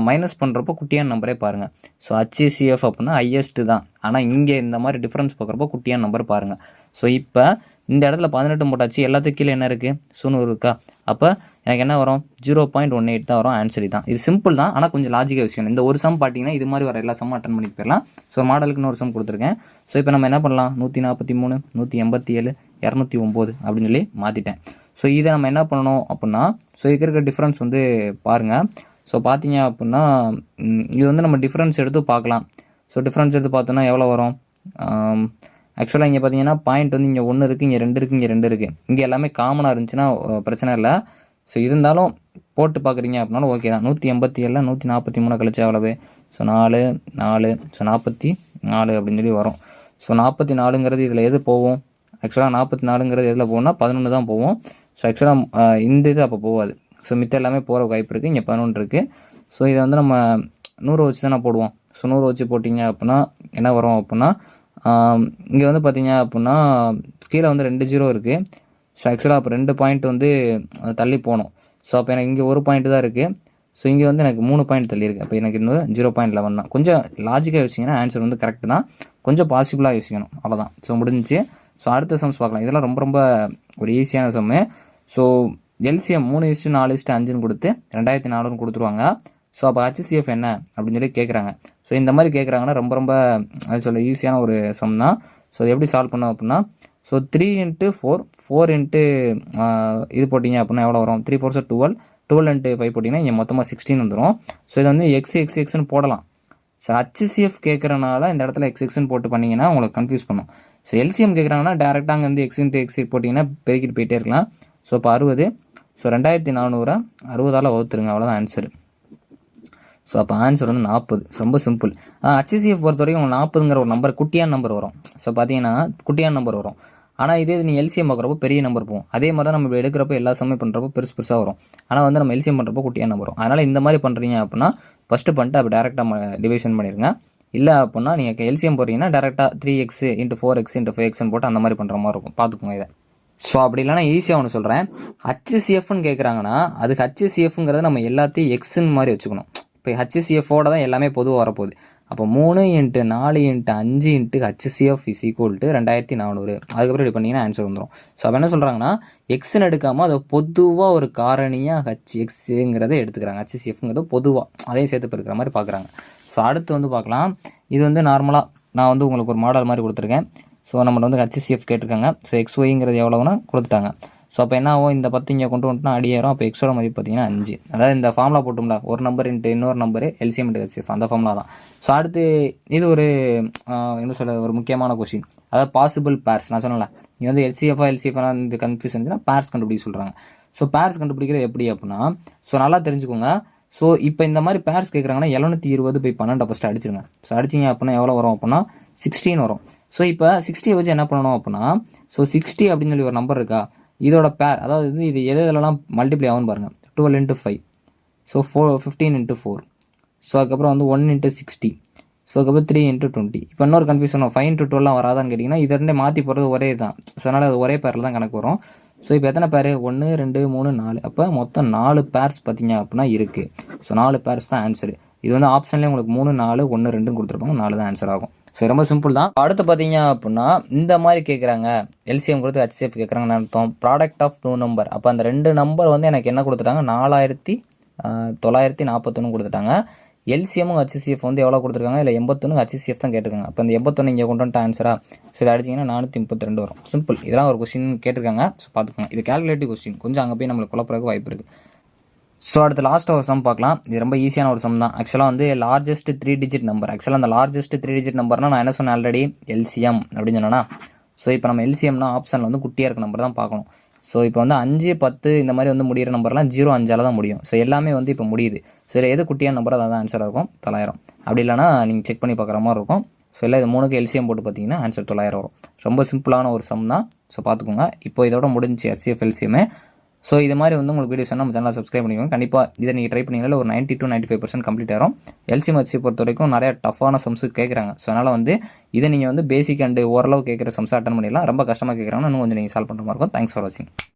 மைனஸ் பண்ணுறப்போ குட்டியான நம்பரே பாருங்கள். ஸோ ஹச்சிசிஎஃப் அப்படின்னா ஹையஸ்ட்டு தான். ஆனால் இங்கே இந்த மாதிரி டிஃப்ரென்ஸ் பார்க்குறப்போ குட்டியான நம்பர் பாருங்கள். ஸோ இப்போ இந்த இடத்துல 18 போட்டாச்சு. எல்லாத்துக்கும் கீழே என்ன இருக்குது, 100 இருக்கா? அப்போ எனக்கு என்ன வரும், 0.18 தான் வரும். ஆன்சர் தான். இது சிம்பிள் தான், ஆனால் கொஞ்சம் லாஜிக்காக விஷயம். இந்த ஒரு சம் பார்த்தீங்கன்னா இது மாதிரி வர எல்லா சம்மும் அட்டன் பண்ணிட்டு போயிடலாம். ஸோ மாடலுக்கு இன்னொரு சம் கொடுத்துருக்கேன். ஸோ இப்போ நம்ம என்ன பண்ணலாம், 143, 187, 209 அப்படின்னு சொல்லி மாற்றிட்டேன். ஸோ இதை நம்ம என்ன பண்ணணும் அப்படின்னா, ஸோ இதுக்கு இருக்க டிஃப்ரென்ஸ் வந்து பாருங்கள். ஸோ பார்த்தீங்க அப்படின்னா இது வந்து நம்ம டிஃப்ரென்ஸ் எடுத்து பார்க்கலாம். ஸோ டிஃப்ரென்ஸ் எடுத்து பார்த்தோன்னா எவ்வளோ வரும்? ஆக்சுவலாக இங்கே பார்த்தீங்கன்னா பாயிண்ட் வந்து இங்கே 1 இருக்குது, இங்கே 2 இருக்குது, இங்கே 2 இருக்குது. இங்கே எல்லாமே காமனாக இருந்துச்சுன்னா பிரச்சனை இல்லை. ஸோ இருந்தாலும் போட்டு பார்க்குறீங்க அப்படின்னாலும் ஓகே தான். 187 143 கழிச்சு எவ்வளவு? ஸோ 4 4, ஸோ 44 அப்படின்னு சொல்லி வரும். ஸோ 44ங்கிறது இதில் எது போகும்? ஆக்சுவலாக 44ங்கிறது எதில் போகும்னா 11 தான் போகும். ஸோ ஆக்சுவலாக இந்த இது அப்போ போகாது. ஸோ மித்த எல்லாமே போகிற வாய்ப்பு இருக்குது. இங்கே 11 இருக்குது. ஸோ இதை வந்து நம்ம 100 வச்சு தானே போடுவோம். ஸோ 100 வச்சு போட்டிங்க அப்படின்னா என்ன வரும் அப்படின்னா, இங்கே வந்து பார்த்தீங்க அப்படின்னா கீழே வந்து 2 0 இருக்குது. ஸோ ஆக்சுவலாக அப்போ 2 பாயிண்ட் வந்து தள்ளி போகணும். ஸோ அப்போ எனக்கு இங்கே 1 பாயிண்ட் தான் இருக்குது. ஸோ இங்கே வந்து எனக்கு 3 பாயிண்ட் தள்ளி இருக்குது. அப்போ எனக்கு இன்னொரு 0.11 தான். கொஞ்சம் லாஜிக்காக யோசிச்சிங்கன்னா ஆன்சர் வந்து கரெக்டு தான். கொஞ்சம் பாசிபிளாக யோசிக்கணும், அவ்வளோதான். ஸோ முடிஞ்சிச்சு. ஸோ அடுத்த சம்ஸ் பார்க்கலாம். இதெல்லாம் ரொம்ப ரொம்ப ஒரு ஈஸியான சம்மு. ஸோ எல்சிஎம் 3:4:5ன்னு கொடுத்து 2400 கொடுத்துருவாங்க. ஸோ அப்போ ஹச்சிசிஎஃப் என்ன அப்படின்னு சொல்லி கேட்குறாங்க. ஸோ இந்த மாதிரி கேட்குறாங்கன்னா ரொம்ப ரொம்ப அது சொல்ல ஈஸியான ஒரு சம் தான். ஸோ எப்படி சால்வ் பண்ணோம் அப்படின்னா, ஸோ 3 × 4, 4 × இது போட்டிங்க அப்படின்னா எவ்வளோ வரும்? 3 4 12, 12 × 5 போட்டிங்கன்னா இங்கே மொத்தமாக 16 வந்துடும். ஸோ இது வந்து எக்ஸ்னு போடலாம். ஸோ ஹச்சிசிஎஃப் கேட்குறனால இந்த இடத்துல எக்ஸ்னு போட்டு பண்ணிங்கன்னா உங்களுக்கு கன்ஃபியூஸ் பண்ணும். ஸோ எல்சிஎம் கேட்குறாங்கன்னா டேரெக்டாக அங்கே வந்து x போட்டிங்கன்னா பெருக்கிட்டு போயிட்டே இருக்கலாம். ஸோ இப்போ 60, ஸோ 2400 60ஆல் வகுத்துருங்க, அவ்வளோதான் ஆன்சரு. ஸோ அப்போ ஆன்சர் வந்து 40. ரொம்ப சிம்பிள். ஹச்சிசிஎஃப் பொறுத்த வரைக்கும் உங்களுக்கு 40ங்கிற ஒரு நம்பர் குட்டியான நம்பர் வரும். ஸோ பார்த்தீங்கன்னா குட்டியான நம்பர் வரும். ஆனால் இதே நீங்கள் எல்சிஎம் பார்க்குறப்போ பெரிய நம்பர் போகும். அதே மாதிரி தான் நம்ம எடுக்கிறப்போ எல்லா சமயம் பண்ணுறப்போ பெருசாக வரும். ஆனால் வந்து நம்ம எல்சிஎம் பண்ணுறப்போ குட்டியான நம்பர் வரும். அதனால் இந்த மாதிரி பண்ணுறீங்க அப்படின்னா ஃபஸ்ட்டு பண்ணிட்டு அப்போ டேரெக்டாக டிவிஷன் பண்ணிடுங்க. இல்லை அப்படின்னா நீங்கள் எல்சிஎம் போடுறீங்கன்னா டேரெக்டாக 3x × 4x × 5xன்னு போட்டு அந்த மாதிரி பண்ணுற மாதிரி இருக்கும். பார்த்துக்கோங்க இதை. ஸோ அப்படி இல்லைனா ஈஸியாக ஒன்று சொல்கிறேன். ஹச்சிசிஎஃப்னு கேட்குறாங்கன்னா அதுக்கு ஹச்சிசிஎஃப்ங்கிறத நம்ம எல்லாத்தையும் எக்ஸுன்னு மாதிரி வச்சுக்கணும். இப்போ ஹச்சிசிஎஃபோட தான் எல்லாமே பொதுவாக வரப்போகுது. அப்போ 3 × 4 × 5 × HCF = 2400. அதுக்கப்புறம் இப்படி பண்ணிங்கன்னா ஆன்சர் வந்துடும். ஸோ அப்போ என்ன சொல்கிறாங்கன்னா எக்ஸ்ன்னு எடுக்காமல் அதை பொதுவாக ஒரு காரணியாக HXங்கிறத எடுத்துக்கிறாங்க. HCFங்கிறது பொதுவாக அதையும் சேர்த்து இருக்கிற மாதிரி பார்க்குறாங்க. ஸோ அடுத்து வந்து பார்க்கலாம். இது வந்து நார்மலாக நான் வந்து உங்களுக்கு ஒரு மாடல் மாதிரி கொடுத்துருக்கேன். ஸோ நம்மளை வந்து HCF கேட்டிருக்காங்க. ஸோ XYங்கிறது எவ்வளோன்னா கொடுத்துட்டாங்க. ஸோ அப்போ என்ன ஆகும், இந்த 10 இங்கே கொண்டு வந்துட்டுனா அடியாயிரும். அப்போ எக்ஸோட மதிப்பு பார்த்தீங்கன்னா 5. அதாவது இந்த ஃபார்முலா போட்டோம்ல, ஒரு நம்பர் இன்ட்டு இன்னொரு நம்பரு LCM × HCF, அந்த ஃபார்முலா தான். ஸோ அடுத்து இது ஒரு என்ன சொல்ல ஒரு முக்கியமான கொஸ்டின். அதாவது பாசிபிள் பேர்ஸ். நான் சொன்னல நீங்கள் வந்து LCF இந்த கன்ஃபியூஷன் இருந்துச்சுன்னா பேர்ஸ் கண்டுபிடிக்க சொல்கிறாங்க. ஸோ பேர்ஸ் கண்டுபிடிக்கிறது எப்படி அப்படின்னா, ஸோ நல்லா தெரிஞ்சுக்கோங்க. ஸோ இப்போ இந்த மாதிரி பேர்ஸ் கேட்குறாங்கன்னா 720/12 ஃபஸ்ட்டு அடிச்சிருங்க. ஸோ அடிச்சிங்க அப்படின்னா எவ்வளோ வரும் அப்படின்னா 16 வரும். ஸோ இப்போ 60 வச்சு என்ன பண்ணணும் அப்படின்னா, ஸோ 60 அப்படின்னு சொல்லி ஒரு நம்பர் இருக்கா, இதோட பேர் அதாவது இது எதெல்லாம் மல்டிப்ளை ஆகும்னு பாருங்கள். 12 × 5, ஸோ 15 × 4, ஸோ அதுக்கப்புறம் வந்து 1 × 60, ஸோ அதுக்கப்புறம் 3 × 20. இப்போ இன்னொரு கன்ஃபியூஷன் 5 × 12 வராதான்னு கேட்டிங்கன்னா இது ரெண்டே மாற்றி போகிறது ஒரே தான். ஸோ அதனால் அது ஒரே பேரில் தான் கணக்கு வரும். ஸோ இப்போ எத்தனை பேர் 1 2 3 4 அப்போ மொத்தம் 4 பேர்ஸ் பார்த்தீங்க அப்படின்னா இருக்குது. ஸோ 4 பேர்ஸ் தான் ஆன்சரு. இது வந்து ஆப்ஷன்லேயே உங்களுக்கு 3 4 1 2 கொடுத்துருப்பாங்க. 4 தான் ஆன்சர் ஆகும். ஸோ ரொம்ப சிம்பிள் தான். அடுத்து பார்த்தீங்க அப்படின்னா இந்த மாதிரி கேட்குறாங்க, எல்சிஎம் கொடுத்து ஹெச்சிஎஃப் கேட்குறாங்கன்னு அர்த்தம். Product of 2 number. அப்போ அந்த 2 நம்பர் வந்து எனக்கு என்ன கொடுத்துட்டாங்க, 4941 கொடுத்துட்டாங்க. எல்சிஎம்மும் ஹெச்சிஎஃப் வந்து எவ்வளோ கொடுத்துருக்காங்க, இல்லை 81 ஹெச்சிஎஃப் தான் கேட்டிருக்காங்க. அப்போ இந்த 81 இங்கே கொண்டு வந்துட்டு ஆன்சரா. ஸோ இதை அடிச்சிங்கன்னா 432 வரும். சிம்பிள். இதெல்லாம் ஒரு கொஸ்டின் கேட்டிருக்காங்க. ஸோ பார்த்துக்கோங்க. இது கேல்குலேட்டிவ் கொஸ்டின். கொஞ்சம் அங்கே போய் நம்மளுக்கு குழப்பறதுக்கு வாய்ப்பு இருக்குது. ஸோ அடுத்து லாஸ்ட்டாக ஒரு சம் பார்க்கலாம். இது ரொம்ப ஈஸியான ஒரு சம் தான். ஆக்சுவலாக வந்து லார்ஜஸ்ட் 3 டிஜிட் நம்பர். ஆக்சுவலாக அந்த லார்ஜஸ்ட் 3 டிஜிட் நம்பர்னால் நான் என்ன சொன்னேன் ஆல்ரெடி, எல்சிஎம் அப்படின்னு சொன்னேன்னா. ஸோ இப்போ நம்ம எல்சிஎம்னா ஆப்ஷனில் வந்து குட்டியாக இருக்க நம்பர் தான் பார்க்கணும். ஸோ இப்போ வந்து 5 10 இந்த மாதிரி வந்து முடிகிற நம்பர்லாம் 0 5ஆல் தான் முடியும். ஸோ எல்லாமே வந்து இப்போ முடியுது. ஸோ இதில் எது குட்டியான நம்பர் அதான் ஆன்சராக இருக்கும் 900. அப்படி இல்லைனா நீங்கள் செக் பண்ணி பார்க்குற மாதிரி இருக்கும். ஸோ இல்லை இது 3க்கு எல்சிஎம் போட்டு பார்த்தீங்கன்னா ஆன்சர் 900 வரும். ரொம்ப சிம்பிளான ஒரு சம் தான். ஸோ பார்த்துக்கோங்க. இப்போ இதோட முடிஞ்சு ஹெச்சிஎஃப் எல்சிஎம். ஸோ இது மாதிரி வந்து உங்களுக்கு வீடியோஸ் நம்ம சேனலை சப்ஸ்கிரைப் பண்ணிக்கோங்க. கண்டிப்பாக இதை நீங்கள் ட்ரை பண்ணிங்கனால ஒரு 90 to 95% கம்ப்ளீட் ஆகும். எல்சிஎம் ஹெச்சிஎஃப் பொறுத்த வரைக்கும் நிறைய டஃப்பான சம்ஸு கேட்குறாங்க. ஸோ அதனால் வந்து இதை நீங்கள் வந்து பேசிக் அண்டு ஓரளவு கேட்குற சம்ஸை அட்டன் பண்ணிடலாம். ரொம்ப கஷ்டமாக கேட்குறாங்கன்னா இன்னும் கொஞ்சம் நீங்கள் சால்வ் பண்ணுற மாதிரி இருக்கும். தேங்க்ஸ் ஃபார் வாட்சிங்.